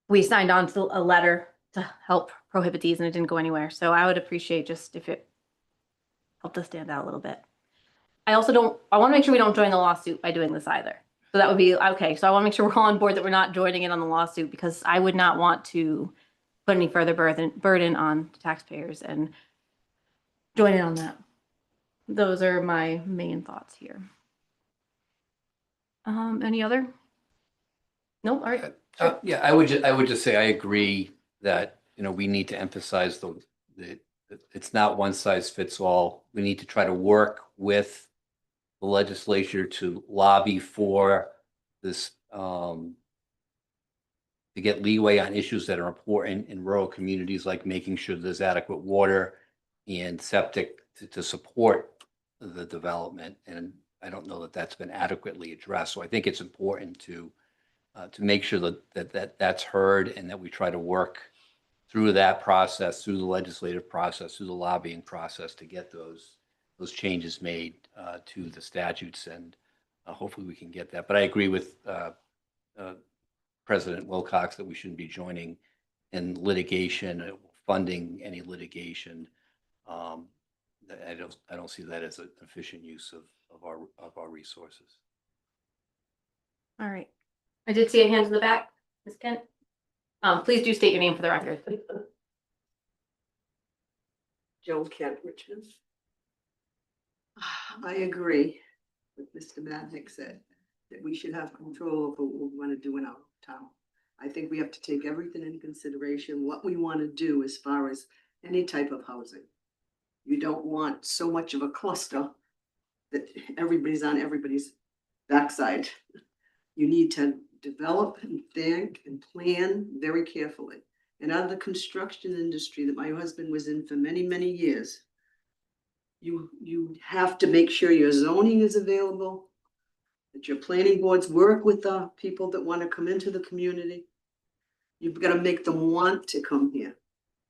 We signed on to a letter to help prohibit these and it didn't go anywhere. So I would appreciate just if it helped us stand out a little bit. I want to make sure we don't join the lawsuit by doing this either. So that would be, okay, so I want to make sure we're all on board that we're not joining in on the lawsuit because I would not want to put any further burden on taxpayers and join in on that. Those are my main thoughts here. Any other? No, all right. Yeah, I would just say I agree that, we need to emphasize the it's not one size fits all. We need to try to work with the legislature to lobby for this, to get leeway on issues that are important in rural communities, like making sure there's adequate water and septic to support the development. And I don't know that that's been adequately addressed. So I think it's important to make sure that's heard and that we try to work through that process, through the legislative process, through the lobbying process to get those changes made to the statutes. And hopefully we can get that. But I agree with President Wilcox that we shouldn't be joining in litigation, funding any litigation. I don't see that as an efficient use of our resources. All right. I did see a hand in the back, Ms. Kent. Please do state your name for the record. Joan Kent, Richmond. I agree with Mr. Madnick said that we should have control over what we want to do in our town. I think we have to take everything into consideration, what we want to do as far as any type of housing. You don't want so much of a cluster that everybody's on everybody's backside. You need to develop and think and plan very carefully. And out of the construction industry that my husband was in for many, many years, you have to make sure your zoning is available, that your planning boards work with the people that want to come into the community. You've got to make them want to come here,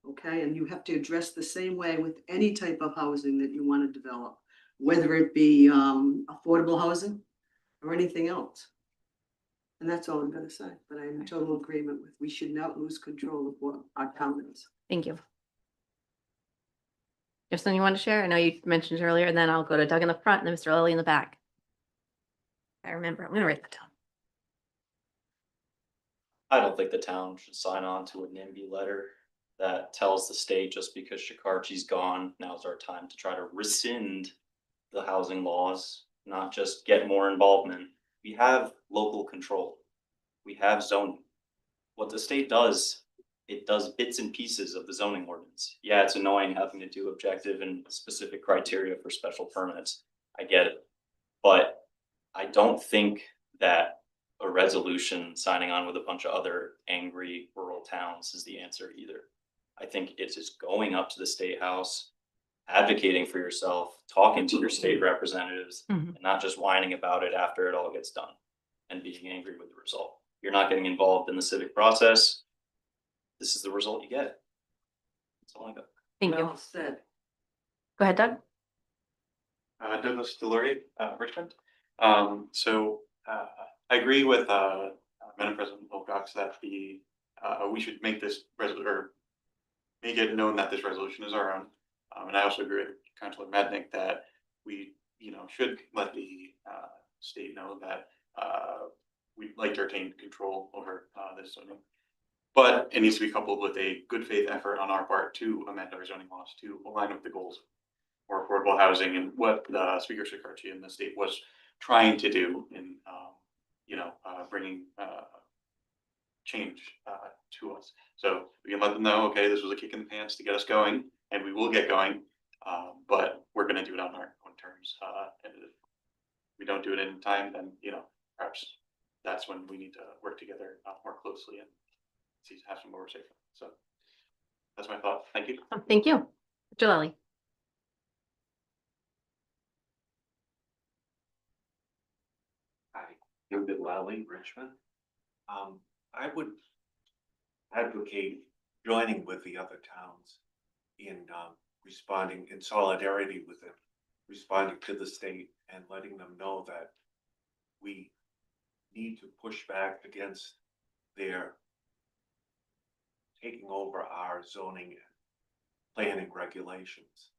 okay? And you have to address the same way with any type of housing that you want to develop, whether it be affordable housing or anything else. And that's all I'm gonna say, but I'm in total agreement with, we should not lose control of what our town is. Thank you. Just something you want to share? I know you mentioned earlier, and then I'll go to Doug in the front and then Mr. Lilly in the back. I remember, I'm gonna write that down. I don't think the town should sign on to a NIMBY letter that tells the state just because Shikarchi's gone, now's our time to try to rescind the housing laws, not just get more involvement. We have local control. We have zoning. What the state does, it does bits and pieces of the zoning ordinance. Yeah, it's annoying having to do objective and specific criteria for special permits. I get it. But I don't think that a resolution signing on with a bunch of other angry rural towns is the answer either. I think it's just going up to the state house, advocating for yourself, talking to your state representatives, and not just whining about it after it all gets done and being angry with the result. You're not getting involved in the civic process. This is the result you get. That's all I got. Thank you. Well said. Go ahead, Doug. Douglas Delury, Richmond. I agree with Madam President Wilcox that we should make this or make it known that this resolution is our own. And I also agree with Councilor Madnick that we, should let the state know that we'd like to retain control over this zoning. But it needs to be coupled with a good faith effort on our part to amend our zoning laws to align with the goals for affordable housing and what Speaker Shikarchi and the state was trying to do in, bringing change to us. So we can let them know, okay, this was a kick in the pants to get us going, and we will get going, but we're going to do it on our own terms. And if we don't do it in time, then perhaps that's when we need to work together more closely and have some oversight. So that's my thought. Thank you. Oh, thank you, Mr. Lilly. Hi, David Lally, Richmond. I would advocate joining with the other towns in responding in solidarity with them, responding to the state and letting them know that we need to push back against their taking over our zoning and planning regulations.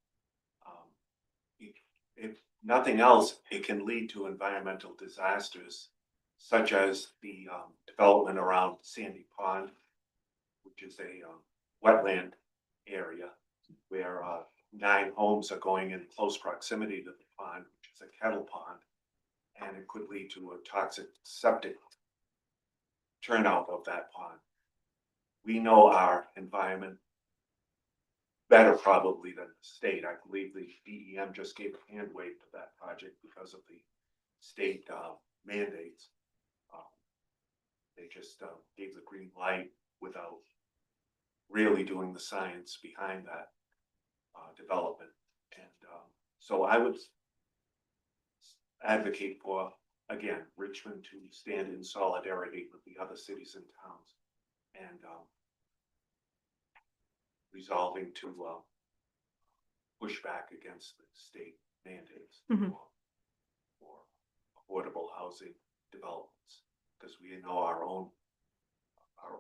If nothing else, it can lead to environmental disasters, such as the development around Sandy Pond, which is a wetland area where 9 homes are going in close proximity to the pond, which is a kettle pond, and it could lead to a toxic septic turnout of that pond. We know our environment better probably than the state. I believe the DEM just gave a hand wave to that project because of the state mandates. They just gave the green light without really doing the science behind that development. And so I would advocate for, again, Richmond to stand in solidarity with the other cities and towns and resolving to push back against the state mandates for affordable housing developments, because we know our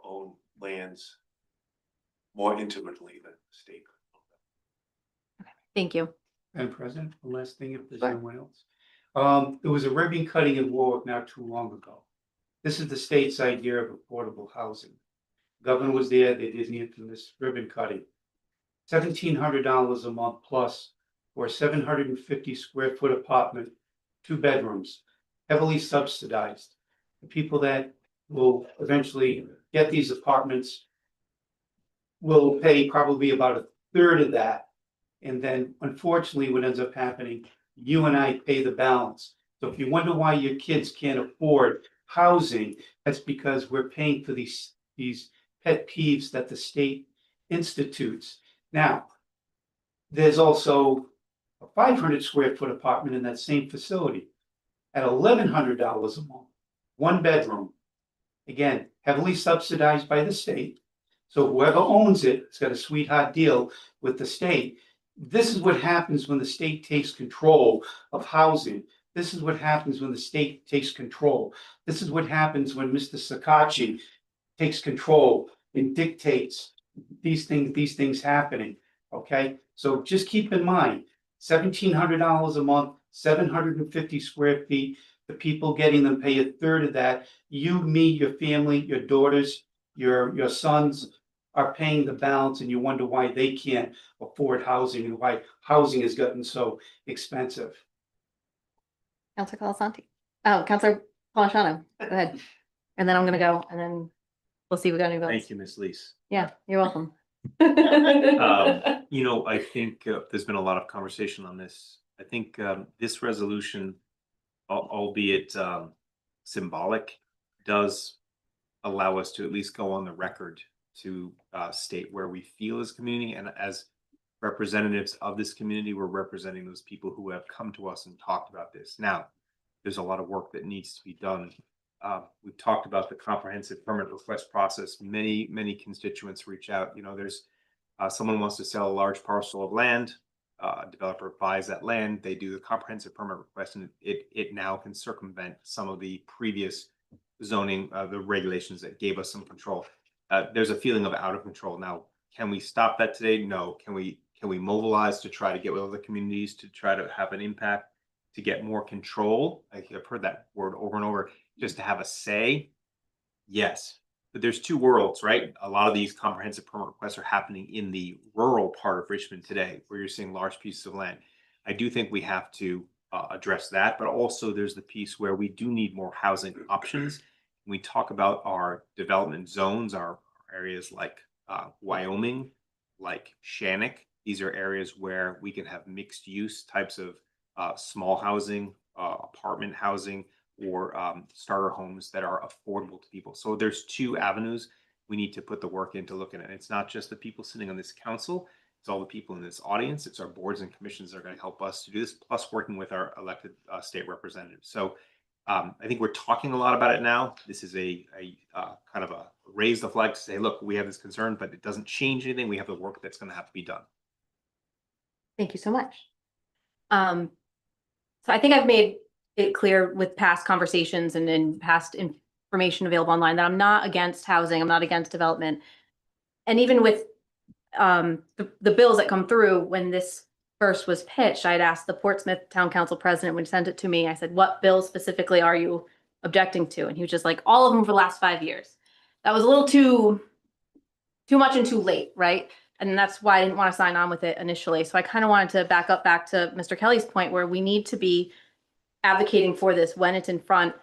own lands more intimately than the state. Thank you. Madam President, the last thing, if there's no one else. There was a ribbon cutting in Warwick not too long ago. This is the state's idea of affordable housing. Governor was there, they did the infamous ribbon cutting. $1,700 a month plus for a 750 square foot apartment, 2 bedrooms, heavily subsidized. The people that will eventually get these apartments will pay probably about a third of that. And then unfortunately, what ends up happening, you and I pay the balance. So if you wonder why your kids can't afford housing, that's because we're paying for these pet peeves that the state institutes. Now, there's also a 500 square foot apartment in that same facility at $1,100 a month, 1 bedroom. Again, heavily subsidized by the state. So whoever owns it, it's got a sweetheart deal with the state. This is what happens when the state takes control of housing. This is what happens when the state takes control. This is what happens when Mr. Sakachi takes control and dictates these things happening. Okay, so just keep in mind, $1,700 a month, 750 square feet. The people getting them pay a third of that. You, me, your family, your daughters, your sons are paying the balance, and you wonder why they can't afford housing and why housing has gotten so expensive. Counselor Colasanti. Oh, Counselor Polishano, go ahead. And then I'm gonna go, and then we'll see if we got any votes. Thank you, Ms. Lees. Yeah, you're welcome. You know, I think there's been a lot of conversation on this. I think this resolution, albeit symbolic, does allow us to at least go on the record to state where we feel as a community, and as representatives of this community, we're representing those people who have come to us and talked about this. Now, there's a lot of work that needs to be done. We've talked about the comprehensive permit request process. Many constituents reach out. You know, there's someone wants to sell a large parcel of land. A developer buys that land. They do the comprehensive permit request, and it now can circumvent some of the previous zoning, the regulations that gave us some control. There's a feeling of out of control now. Can we stop that today? No. Can we mobilize to try to get with other communities to try to have an impact, to get more control? I've heard that word over and over. Just to have a say, yes. But there's 2 worlds, right? A lot of these comprehensive permit requests are happening in the rural part of Richmond today, where you're seeing large pieces of land. I do think we have to address that, but also there's the piece where we do need more housing options. When we talk about our development zones, our areas like Wyoming, like Shannock, these are areas where we can have mixed use types of small housing, apartment housing, or starter homes that are affordable to people. So there's 2 avenues we need to put the work into looking at. It's not just the people sitting on this council, it's all the people in this audience. It's our boards and commissions that are going to help us to do this, plus working with our elected state representatives. So I think we're talking a lot about it now. This is a kind of a raise the flag to say, look, we have this concern, but it doesn't change anything. We have the work that's going to have to be done. Thank you so much. So I think I've made it clear with past conversations and in past information available online that I'm not against housing. I'm not against development. And even with the bills that come through, when this first was pitched, I'd asked the Portsmouth Town Council president when he sent it to me, I said, what bills specifically are you objecting to? And he was just like, all of them for the last 5 years. That was a little too much and too late, right? And that's why I didn't want to sign on with it initially. So I kind of wanted to back to Mr. Kelly's point where we need to be advocating for this when it's in front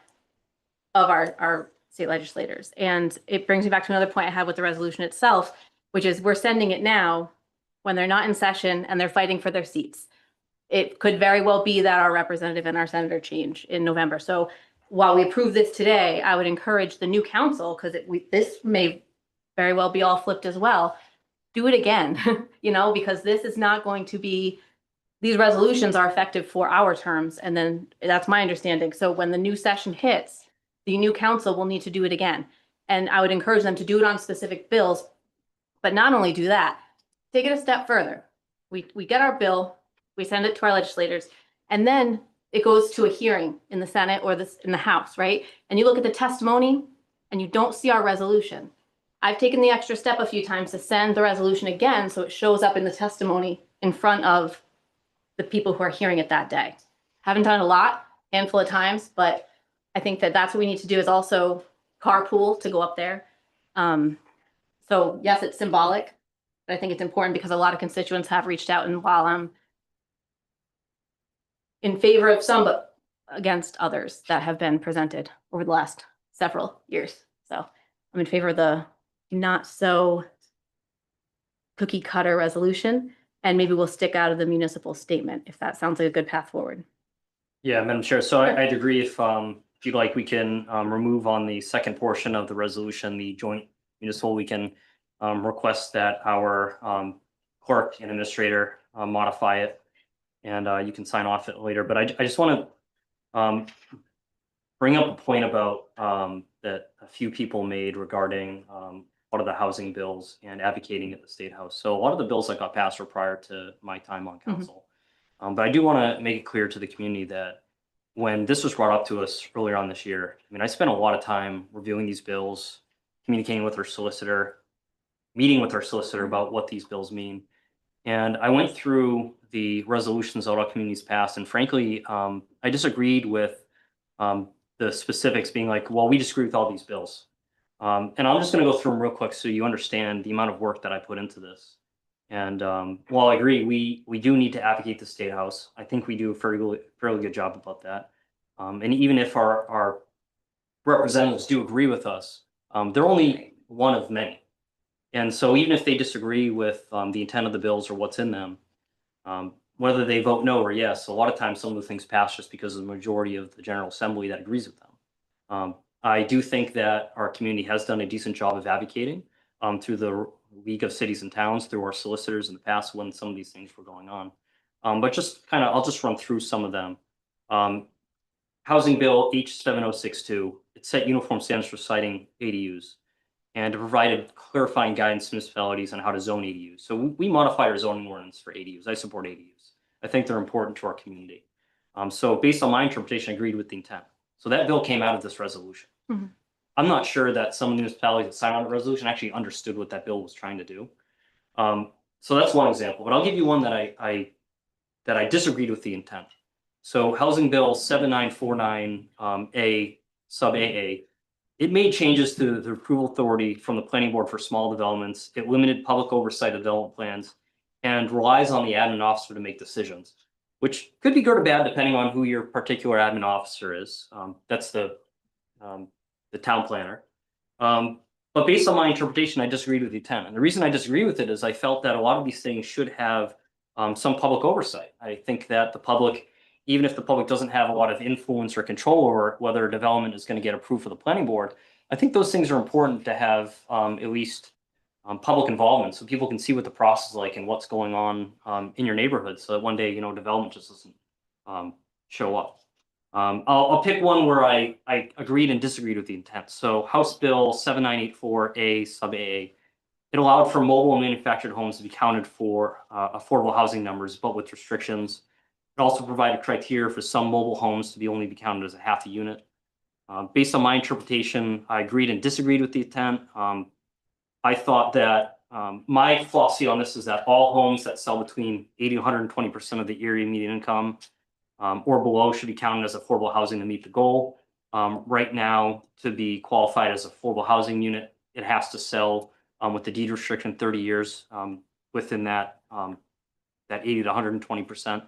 of our state legislators. And it brings me back to another point I had with the resolution itself, which is we're sending it now when they're not in session and they're fighting for their seats. It could very well be that our representative and our senator change in November. So while we approve this today, I would encourage the new council, because this may very well be all flipped as well, do it again, because this is not going to be, these resolutions are effective for our terms. And then that's my understanding. So when the new session hits, the new council will need to do it again. And I would encourage them to do it on specific bills, but not only do that, take it a step further. We get our bill, we send it to our legislators, and then it goes to a hearing in the Senate or in the House, right? And you look at the testimony and you don't see our resolution. I've taken the extra step a few times to send the resolution again so it shows up in the testimony in front of the people who are hearing it that day. Haven't done a lot, handful of times, but I think that that's what we need to do is also carpool to go up there. So yes, it's symbolic, but I think it's important because a lot of constituents have reached out, and while I'm in favor of some, but against others that have been presented over the last several years. So I'm in favor of the not so cookie cutter resolution, and maybe we'll stick out of the municipal statement if that sounds like a good path forward. Yeah, Madam Chair. So I'd agree if you'd like, we can remove on the second portion of the resolution, the joint municipal, we can request that our clerk and administrator modify it, and you can sign off it later. But I just want to bring up a point about that a few people made regarding a lot of the housing bills and advocating at the State House. So a lot of the bills that got passed were prior to my time on council. But I do want to make it clear to the community that when this was brought up to us earlier on this year, I mean, I spent a lot of time reviewing these bills, communicating with our solicitor, meeting with our solicitor about what these bills mean. And I went through the resolutions that all communities passed, and frankly, I disagreed with the specifics being like, well, we disagree with all these bills. And I'm just going to go through them real quick so you understand the amount of work that I put into this. And while I agree, we do need to advocate the State House. I think we do a fairly good job about that. And even if our representatives do agree with us, they're only one of many. And so even if they disagree with the intent of the bills or what's in them, whether they vote no or yes, a lot of times some of the things pass just because of the majority of the General Assembly that agrees with them. I do think that our community has done a decent job of advocating through the League of Cities and Towns, through our solicitors in the past when some of these things were going on. But just I'll just run through some of them. Housing Bill H7062, it set uniform standards for citing ADUs and it provided clarifying guidance to municipalities on how to zone ADUs. So we modified our zoning ordinance for ADUs. I support ADUs. I think they're important to our community. So based on my interpretation, I agreed with the intent. So that bill came out of this resolution. I'm not sure that some municipalities that signed on the resolution actually understood what that bill was trying to do. So that's one example, but I'll give you one that I disagreed with the intent. So Housing Bill 7949 A sub AA, it made changes to the approval authority from the planning board for small developments. It limited public oversight of development plans and relies on the admin officer to make decisions, which could be good or bad depending on who your particular admin officer is. That's the town planner. But based on my interpretation, I disagreed with the intent. And the reason I disagree with it is I felt that a lot of these things should have some public oversight. I think that the public, even if the public doesn't have a lot of influence or control over whether a development is going to get approved for the planning board, I think those things are important to have at least public involvement so people can see what the process is like and what's going on in your neighborhood so that one day, development just doesn't show up. I'll pick one where I agreed and disagreed with the intent. So House Bill 7984 A sub AA. It allowed for mobile and manufactured homes to be counted for affordable housing numbers, but with restrictions. It also provided criteria for some mobile homes to be only be counted as a half a unit. Based on my interpretation, I agreed and disagreed with the intent. I thought that my philosophy on this is that all homes that sell between 80 and 120% of the area median income or below should be counted as affordable housing to meet the goal. Right now, to be qualified as affordable housing unit, it has to sell with the deed restriction 30 years within that 80 to 120%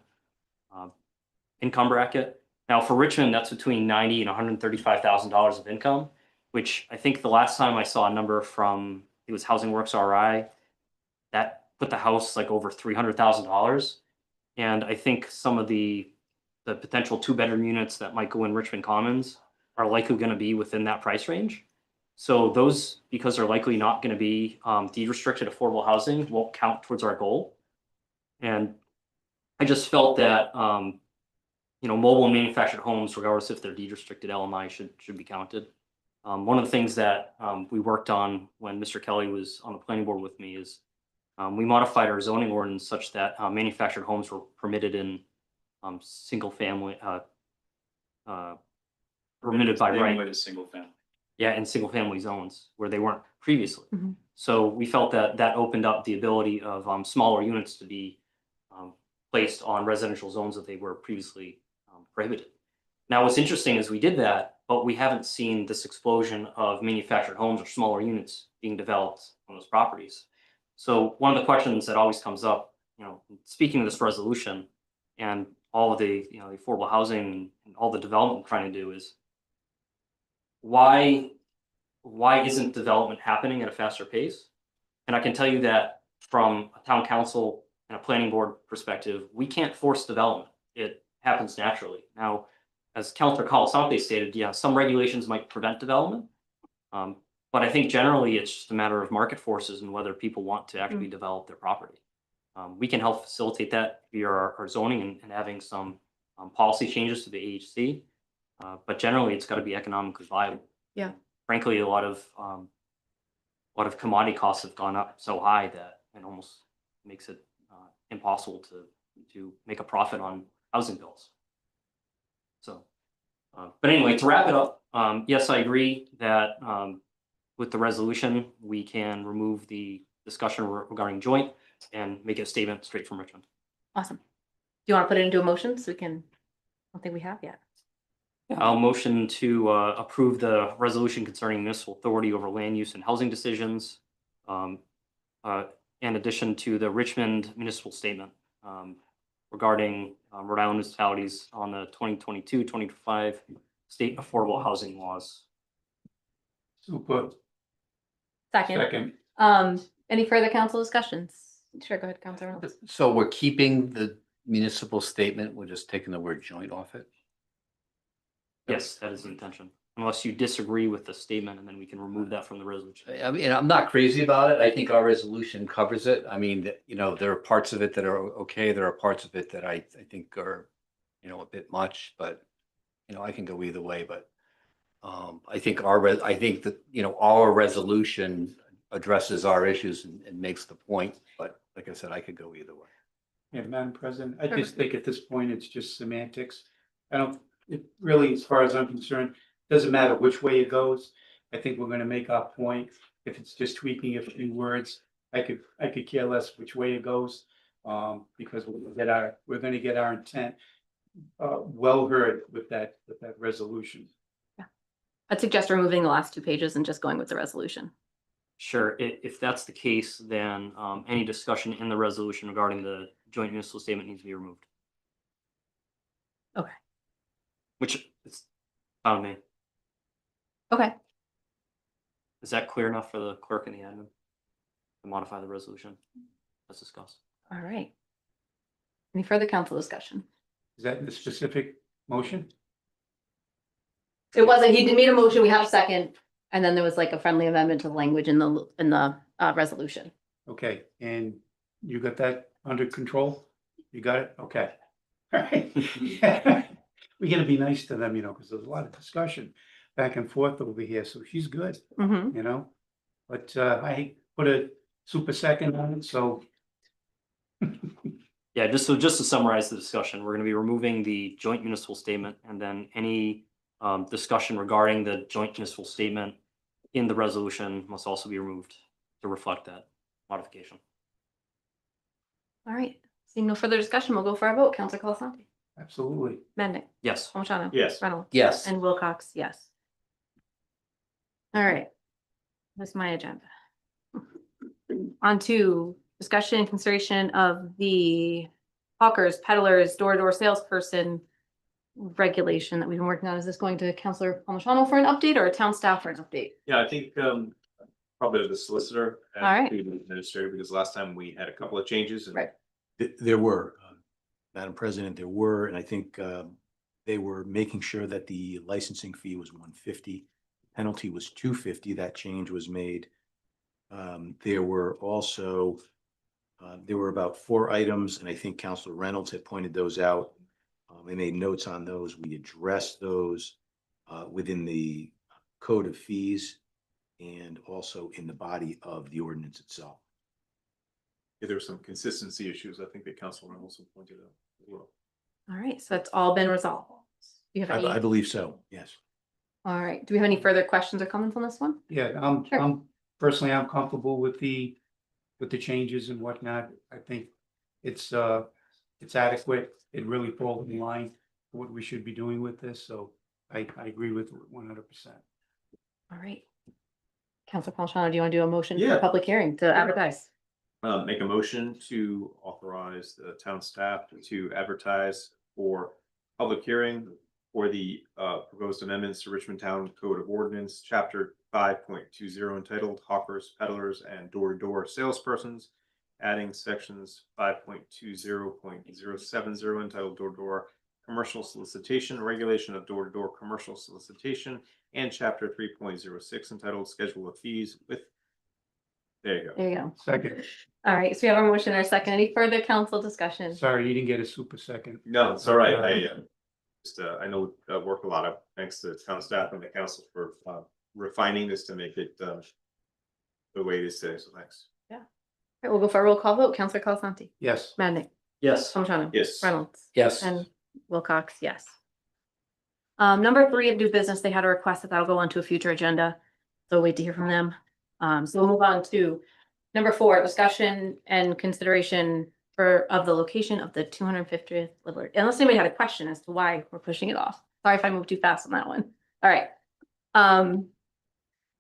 income bracket. Now for Richmond, that's between $90,000 and $135,000 of income, which I think the last time I saw a number from, it was Housing Works RI, that put the house like over $300,000. And I think some of the potential 2-bedroom units that might go in Richmond Commons are likely going to be within that price range. So those, because they're likely not going to be deed restricted affordable housing, won't count towards our goal. And I just felt that mobile and manufactured homes, regardless if they're deed restricted LMI, should be counted. One of the things that we worked on when Mr. Kelly was on the planning board with me is we modified our zoning ordinance such that manufactured homes were permitted in single family, permitted by right. With a single family. Yeah, in single family zones where they weren't previously. So we felt that that opened up the ability of smaller units to be placed on residential zones that they were previously prohibited. Now, what's interesting is we did that, but we haven't seen this explosion of manufactured homes or smaller units being developed on those properties. So one of the questions that always comes up, speaking of this resolution and all of the, the affordable housing and all the development we're trying to do is why isn't development happening at a faster pace? And I can tell you that from a town council and a planning board perspective, we can't force development. It happens naturally. Now, as Councilor Colasante stated, yeah, some regulations might prevent development. But I think generally it's just a matter of market forces and whether people want to actually develop their property. We can help facilitate that via our zoning and having some policy changes to the AHC. But generally, it's got to be economically viable. Yeah. Frankly, a lot of commodity costs have gone up so high that it almost makes it impossible to make a profit on housing bills. So, but anyway, to wrap it up, yes, I agree that with the resolution, we can remove the discussion regarding joint and make it a statement straight from Richmond. Awesome. Do you want to put it into a motion so we can, I don't think we have yet. I'll motion to approve the resolution concerning municipal authority over land use and housing decisions, in addition to the Richmond municipal statement regarding Rhode Island municipalities on the 2022-2025 state affordable housing laws. Super. Second. Any further council discussions? Sure, go ahead, Councilor Reynolds. So we're keeping the municipal statement, we're just taking the word joint off it? Yes, that is the intention. Unless you disagree with the statement, and then we can remove that from the resolution. I mean, I'm not crazy about it. I think our resolution covers it. I mean, there are parts of it that are okay. There are parts of it that I think are, a bit much, but, I can go either way, but I think that, our resolution addresses our issues and makes the point, but like I said, I could go either way. Yeah, Madam President, I just think at this point, it's just semantics. It really, as far as I'm concerned, doesn't matter which way it goes. I think we're gonna make our point. If it's just tweaking a few words, I could care less which way it goes. Because we're gonna get our intent well heard with that resolution. Yeah. I'd suggest removing the last 2 pages and just going with the resolution. Sure. If that's the case, then any discussion in the resolution regarding the joint municipal statement needs to be removed. Okay. Which is on me. Okay. Is that clear enough for the clerk and the admin to modify the resolution? Let's discuss. All right. Any further council discussion? Is that in the specific motion? It wasn't, he made a motion, we have a second, and then there was like a friendly amendment to the language in the resolution. Okay, and you got that under control? You got it? Okay. All right. We gotta be nice to them, because there's a lot of discussion back and forth over here, so she's good, Mm-hmm. But I put a super second on it, so. Yeah, just to summarize the discussion, we're gonna be removing the joint municipal statement and then any discussion regarding the joint municipal statement in the resolution must also be removed to reflect that modification. All right, seeing no further discussion, we'll go for our vote. Counselor Colasanti. Absolutely. Madnick. Yes. Palmigano. Yes. Reynolds. Yes. And Wilcox, yes. All right. That's my agenda. On to discussion and consideration of the hawkers, peddlers, door-to-door salesperson regulation that we've been working on. Is this going to Counselor Palmigano for an update or a town staff for an update? Yeah, I think probably the solicitor All right. and the administrator, because last time we had a couple of changes. And Right. There were, Madam President, there were, and I think they were making sure that the licensing fee was $150. Penalty was $250. That change was made. There were also, there were about 4 items, and I think Councilor Reynolds had pointed those out. We made notes on those. We addressed those within the code of fees and also in the body of the ordinance itself. Yeah, there were some consistency issues, I think that Councilor also pointed out as well. All right, so it's all been resolved. Do you have any? I believe so, yes. All right, do we have any further questions or comments on this one? Yeah, Sure. I'm personally, I'm comfortable with the changes and whatnot. I think it's adequate. It really falls in line for what we should be doing with this, so I agree with 100%. All right. Counselor Palmigano, do you want to do a motion for Yeah. a public hearing to advertise? Make a motion to authorize the town staff to advertise for public hearing for the proposed amendments to Richmond Town Code of Ordinance, Chapter 5.20 entitled Hawkers, Peddlers, and Door-to-Door Salespersons, adding sections 5.20.070 entitled Door-to-Door Commercial Solicitation, Regulation of Door-to-Door Commercial Solicitation, and Chapter 3.06 entitled Schedule of Fees with. There you go. There you go. Second, All right, so we have a motion or a second. Any further council discussion? sorry, you didn't get a super second. No, it's all right. I know work a lot of, thanks to the town staff and the council for refining this to make it the way it is today. So thanks. All right, we'll go for a roll call vote. Counselor Colasanti. Yes. Madnick. Yes. Palmigano. Yes. Reynolds. Yes. And Wilcox, yes. Number 3 of new business, they had a request that'll go onto a future agenda. So wait to hear from them. So we'll move on to number 4, discussion and consideration of the location of the 250th Liberty. Unless anybody had a question as to why we're pushing it off. Sorry if I moved too fast on that one. All right.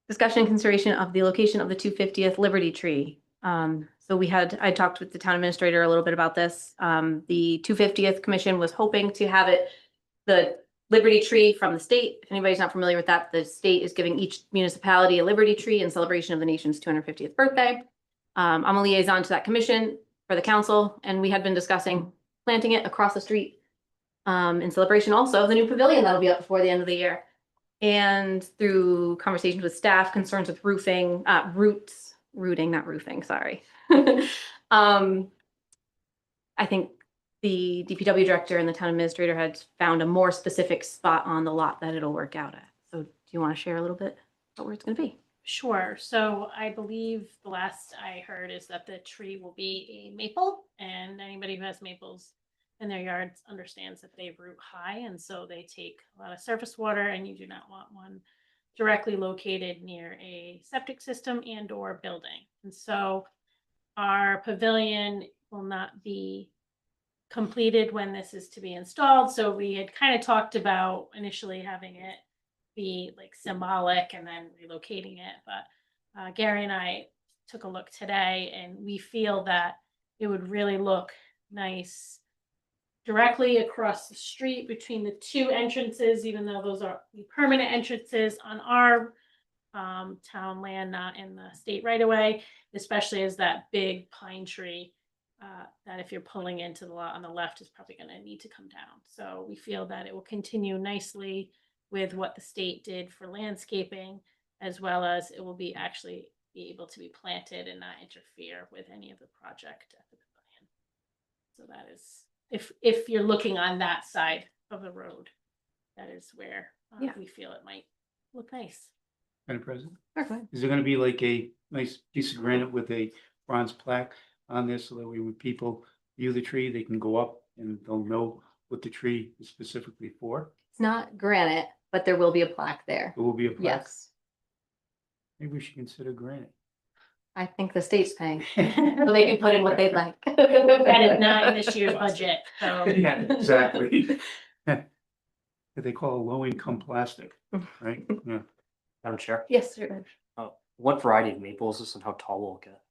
Discussion and consideration of the location of the 250th Liberty Tree. So I talked with the town administrator a little bit about this. The 250th Commission was hoping to have the Liberty Tree from the state. If anybody's not familiar with that, the state is giving each municipality a Liberty Tree in celebration of the nation's 250th birthday. I'm a liaison to that commission for the council, and we had been discussing planting it across the street in celebration also of the new pavilion that'll be up before the end of the year. And through conversations with staff, concerns with rooting, not roofing, sorry. I think the DPW director and the town administrator had found a more specific spot on the lot that it'll work out at. So do you want to share a little bit about where it's going to be? Sure. So I believe the last I heard is that the tree will be a maple, and anybody who has maples in their yards understands that they root high, and so they take a lot of surface water, and you do not want one directly located near a septic system and or building. And so our pavilion will not be completed when this is to be installed. So we had kind of talked about initially having it be like symbolic and then relocating it. But Gary and I took a look today, and we feel that it would really look nice directly across the street between the 2 entrances, even though those are permanent entrances on our town land, not in the state right away, especially as that big pine tree that if you're pulling into the lot on the left is probably going to need to come down. So we feel that it will continue nicely with what the state did for landscaping, as well as it will be actually be able to be planted and not interfere with any of the project at the pavilion. So that is, if you're looking on that side of the road, that is where we feel it might look nice. Madam President, Sure, go ahead. is there gonna be like a nice piece of granite with a bronze plaque on there so that way when people view the tree, they can go up and they'll know what the tree is specifically for. It's not granite, but there will be a plaque there. There will be a plaque. Yes, Maybe we should consider granite. I think the state's paying. So they can put in what they'd like. That is not in this year's budget, so. Yeah, exactly. What they call low-income plastic, right? Yeah. Madam Chair, Yes, sir. what variety of maple is this and how tall will it get?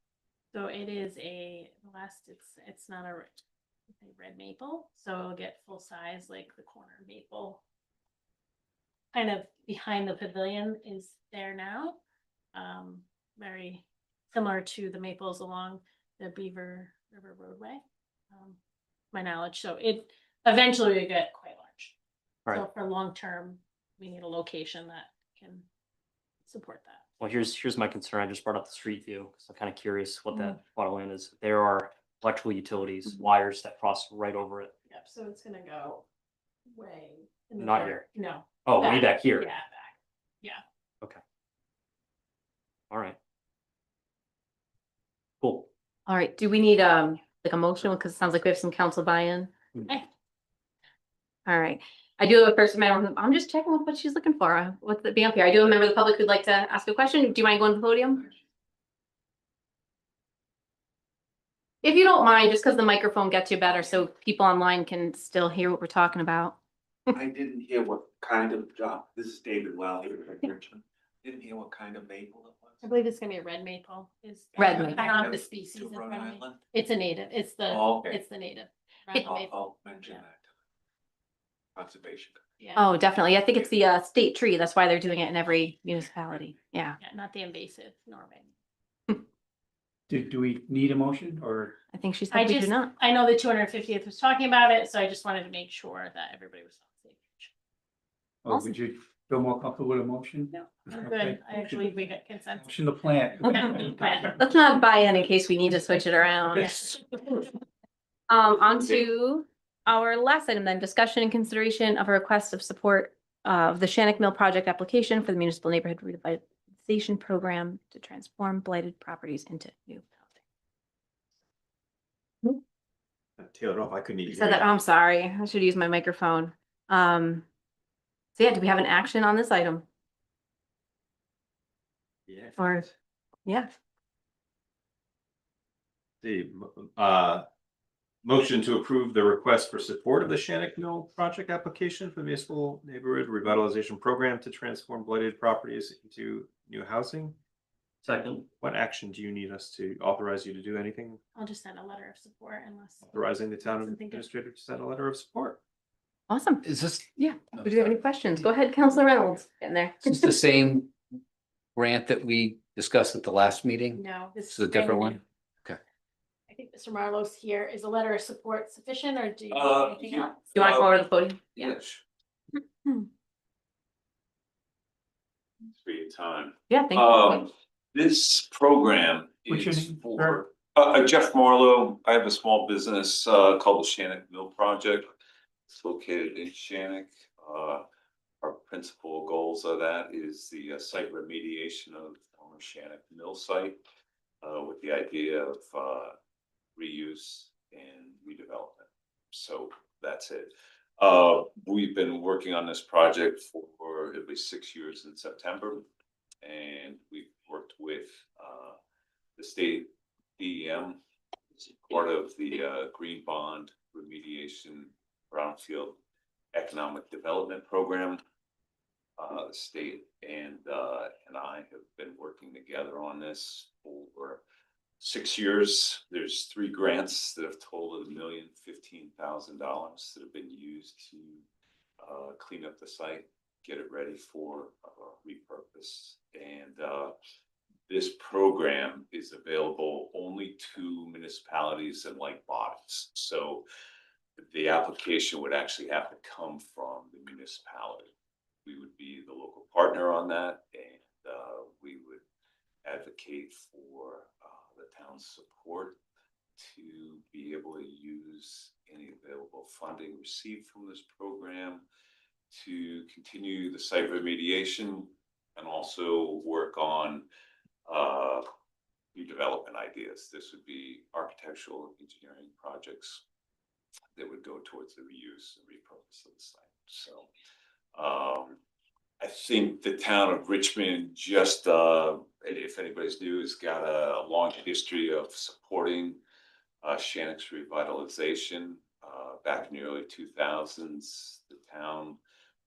So it is it's not a red maple, so it'll get full size like the corner maple. Kind of behind the pavilion is there now. Very similar to the maples along the Beaver River roadway. My knowledge, so it eventually will get quite large. Right. So for long term, we need a location that can support that. Well, here's my concern. I just brought up the street view because I'm kind of curious what that plot of land is. There are electrical utilities, wires that cross right over it. Yep, so it's gonna go way. in the Not back. here. No. Oh, way back here. Yeah, back. Yeah. Okay. All right. Cool. All right, do we need like a motion? Because it sounds like we have some council buy-in. Okay. All right, I do have a person, I'm just checking with what she's looking for, what's the being up here. I do have a member of the public who'd like to ask a question. Do you mind going to the podium? If you don't mind, just because the microphone gets you better, so people online can still hear what we're talking about. I didn't hear what kind of job, this is David Well here in Richmond. Didn't hear what kind of maple it was. I believe it's gonna be a red maple is. Red maple. I don't have the species To in Rhode front of me. Island? It's a native, it's the, Oh, okay. it's the native. Round maple. I'll mention that to conservation. Yeah. Oh, definitely. I think it's the state tree. That's why they're doing it in every municipality. Yeah. Yeah, not the invasive Norway. Do we need a motion or? I think she I said we do just, not. I know the 250th was talking about it, so I just wanted to make sure that everybody was on the same page. Or Awesome. would you feel more comfortable with a motion? No, I'm Okay. good. I actually, we got consensus. Motion to plant. Okay. Let's not buy in case we need to switch it around. On to our last item then, discussion and consideration of a request of support of the Shannock Mill project application for the municipal neighborhood revitalization program to transform blighted properties into new housing. Tail it off, I couldn't even. So that, I'm sorry, I should use my microphone. So yeah, do we have an action on this item? Yeah. Or, yeah, The motion to approve the request for support of the Shannock Mill project application for the municipal neighborhood revitalization program to transform blighted properties into new housing. Second. What action do you need us to authorize you to do? Anything I'll just send a letter of support unless. authorizing the town Something different. administrator to send a letter of support? awesome. Is this, Yeah, do you have any questions? Go ahead, Counselor Reynolds, getting there. is this the same grant that we discussed at the last meeting? No, this This is a different one? Okay. I think Mr. Marlowe's here. Is a letter of support sufficient or do you need anything yeah. else? Do you want to come over to the podium? Yes. For your time. Yeah, thank you. This program What's your is name, for, Jeff Marlowe. I have a small business, called the Shannock Mill Project. It's located in Shannock. Our principal goals of that is the site remediation of the former Shannock Mill site, with the idea of, reuse and redevelopment. So that's it. We've been working on this project for at least 6 years in September. And we've worked with the state DEM as part of the Green Bond Remediation Brownfield Economic Development Program. The state and I have been working together on this for 6 years. There's 3 grants that have totaled $1,015,000 that have been used to clean up the site, get it ready for repurpose. And this program is available only to municipalities and like bodies. So the application would actually have to come from the municipality. We would be the local partner on that, and we would advocate for the town's support to be able to use any available funding received from this program to continue the site remediation and also work on new development ideas. This would be architectural engineering projects that would go towards the reuse and repurpose of the site. So I think the town of Richmond just, if anybody's new, has got a long history of supporting Shannock's revitalization. Back in the early 2000s, the town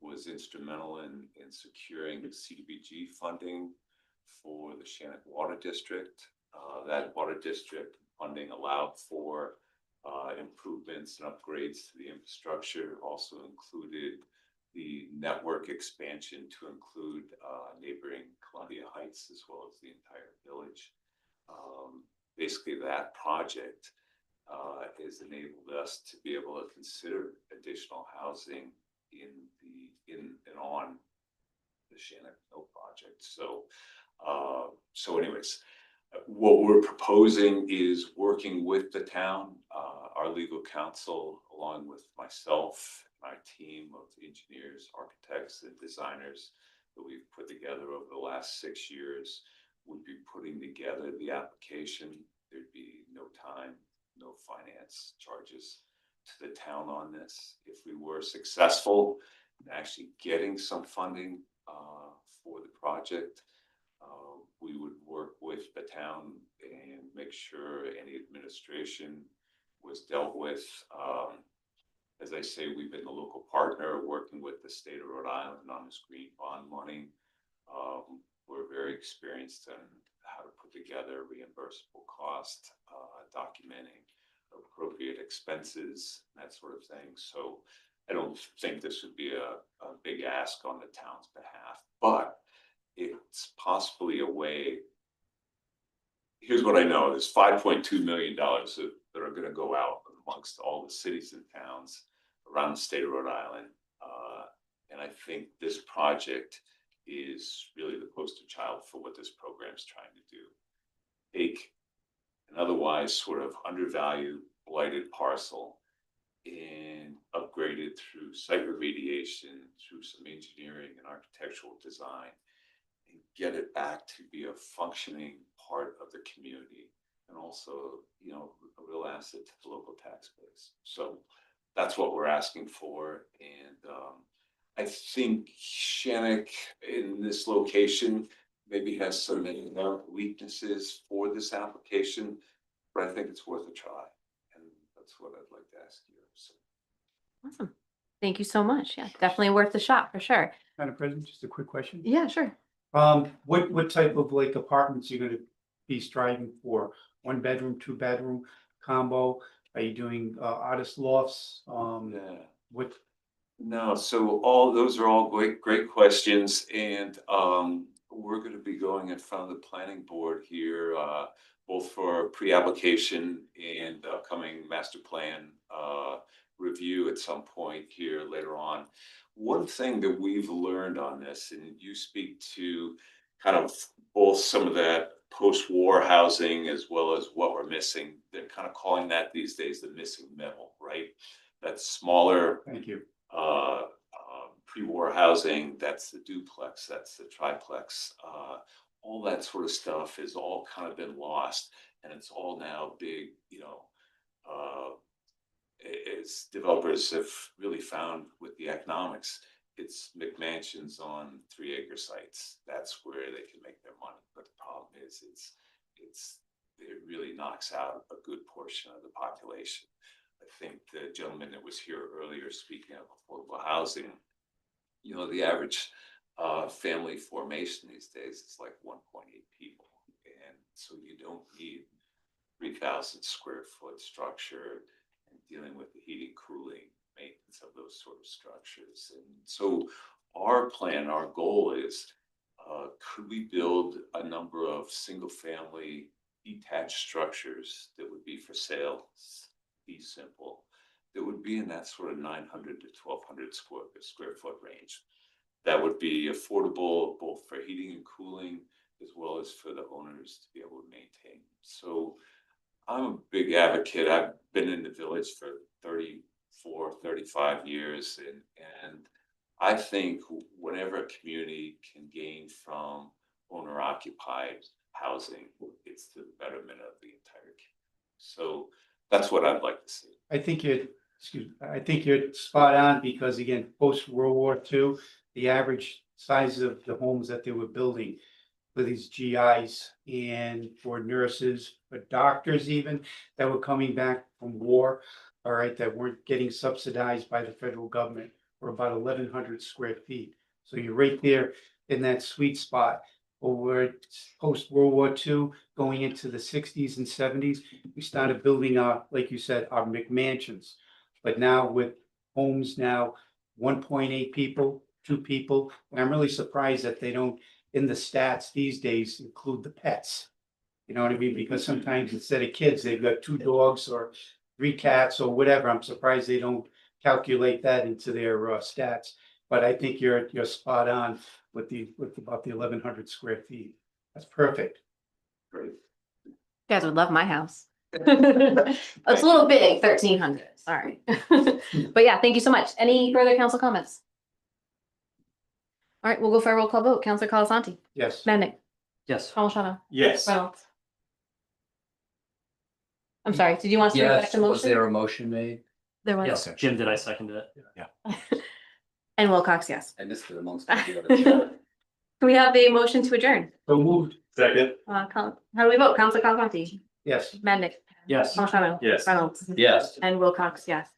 was instrumental in securing CDBG funding for the Shannock Water District. That water district funding allowed for improvements and upgrades to the infrastructure, also included the network expansion to include neighboring Columbia Heights as well as the entire village. Basically, that project has enabled us to be able to consider additional housing in and on the Shannock Mill project. So anyways, what we're proposing is working with the town, our legal counsel, along with myself, my team of engineers, architects, and designers that we've put together over the last 6 years. Would be putting together the application. There'd be no time, no finance charges to the town on this. If we were successful in actually getting some funding for the project, we would work with the town and make sure any administration was dealt with. As I say, we've been the local partner working with the state of Rhode Island on this green bond money. We're very experienced in how to put together reimbursable cost, documenting appropriate expenses, that sort of thing. So I don't think this would be a big ask on the town's behalf, but it's possibly a way. Here's what I know: there's $5.2 million that are going to go out amongst all the cities and towns around the state of Rhode Island. And I think this project is really the poster child for what this program is trying to do. Take an otherwise sort of undervalued, blighted parcel and upgrade it through site remediation, through some engineering and architectural design, and get it back to be a functioning part of the community, and also, you know, a real asset to the local tax base. So that's what we're asking for. And I think Shannock in this location maybe has some weaknesses for this application, but I think it's worth a try. And that's what I'd like to ask you. So. Awesome. Thank you so much. Yeah, definitely worth the shot for sure. Madam President, just a quick question. Yeah, sure. What type of like apartments are you going to be striving for? 1 bedroom, 2 bedroom combo? Are you doing artist lofts? Yeah. What? No, so all those are all great questions, and we're going to be going in front of the planning board here, both for pre-application and upcoming master plan review at some point here later on. One thing that we've learned on this, and you speak to kind of both some of that post-war housing as well as what we're missing. They're kind of calling that these days the missing middle, right? That's smaller. Thank you. Pre-war housing, that's the duplex, that's the triplex, all that sort of stuff has all kind of been lost, and it's all now big, you know, as developers have really found with the economics, it's McMansions on 3-acre sites. That's where they can make their money. But the problem is it really knocks out a good portion of the population. I think the gentleman that was here earlier speaking of affordable housing, you know, the average family formation these days is like 1.8 people. And so you don't need 3,000 square foot structure and dealing with the heating, cooling, maintenance of those sort of structures. And so our plan, our goal is, could we build a number of single family detached structures that would be for sale, be simple, that would be in that sort of 900 to 1,200 square foot range. That would be affordable both for heating and cooling, as well as for the owners to be able to maintain. So I'm a big advocate. I've been in the village for 34, 35 years. And I think whenever a community can gain from owner occupied housing, it's it's to the betterment of the entire community. So that's what I'd like to see. I think you're spot on because again, post World War II, the average size of the homes that they were building for these GIs and for nurses, for doctors even, that were coming back from war, all right, that weren't getting subsidized by the federal government, were about 1,100 square feet. So you're right there in that sweet spot. Over post World War II, going into the 60s and 70s, we started building our, like you said, our McMansions. But now with homes now, 1.8 people, 2 people, and I'm really surprised that they don't, in the stats these days, include the pets. You know what I mean? Because sometimes instead of kids, they've got 2 dogs or 3 cats or whatever. I'm surprised they don't calculate that into their stats. But I think you're spot on with about the 1,100 square feet. That's perfect. Great. You guys would love my house. It's a little big, 1,300, sorry. But yeah, thank you so much. Any further council comments? All right, we'll go for a roll call vote. Counselor Colasanti. Yes. Madnick. Yes. Palmigano. Yes. Reynolds. I'm sorry, did you want to make Yes, the was motion? there a motion made? There was. Yes, Jim did, I seconded it. And Wilcox, yes. I missed it amongst the other. Can we have the motion to adjourn? So moved. Second. How do we vote? Counselor Colasanti. Yes. Madnick. Yes. Palmigano. Yes. Reynolds. Yes. And Wilcox, yes.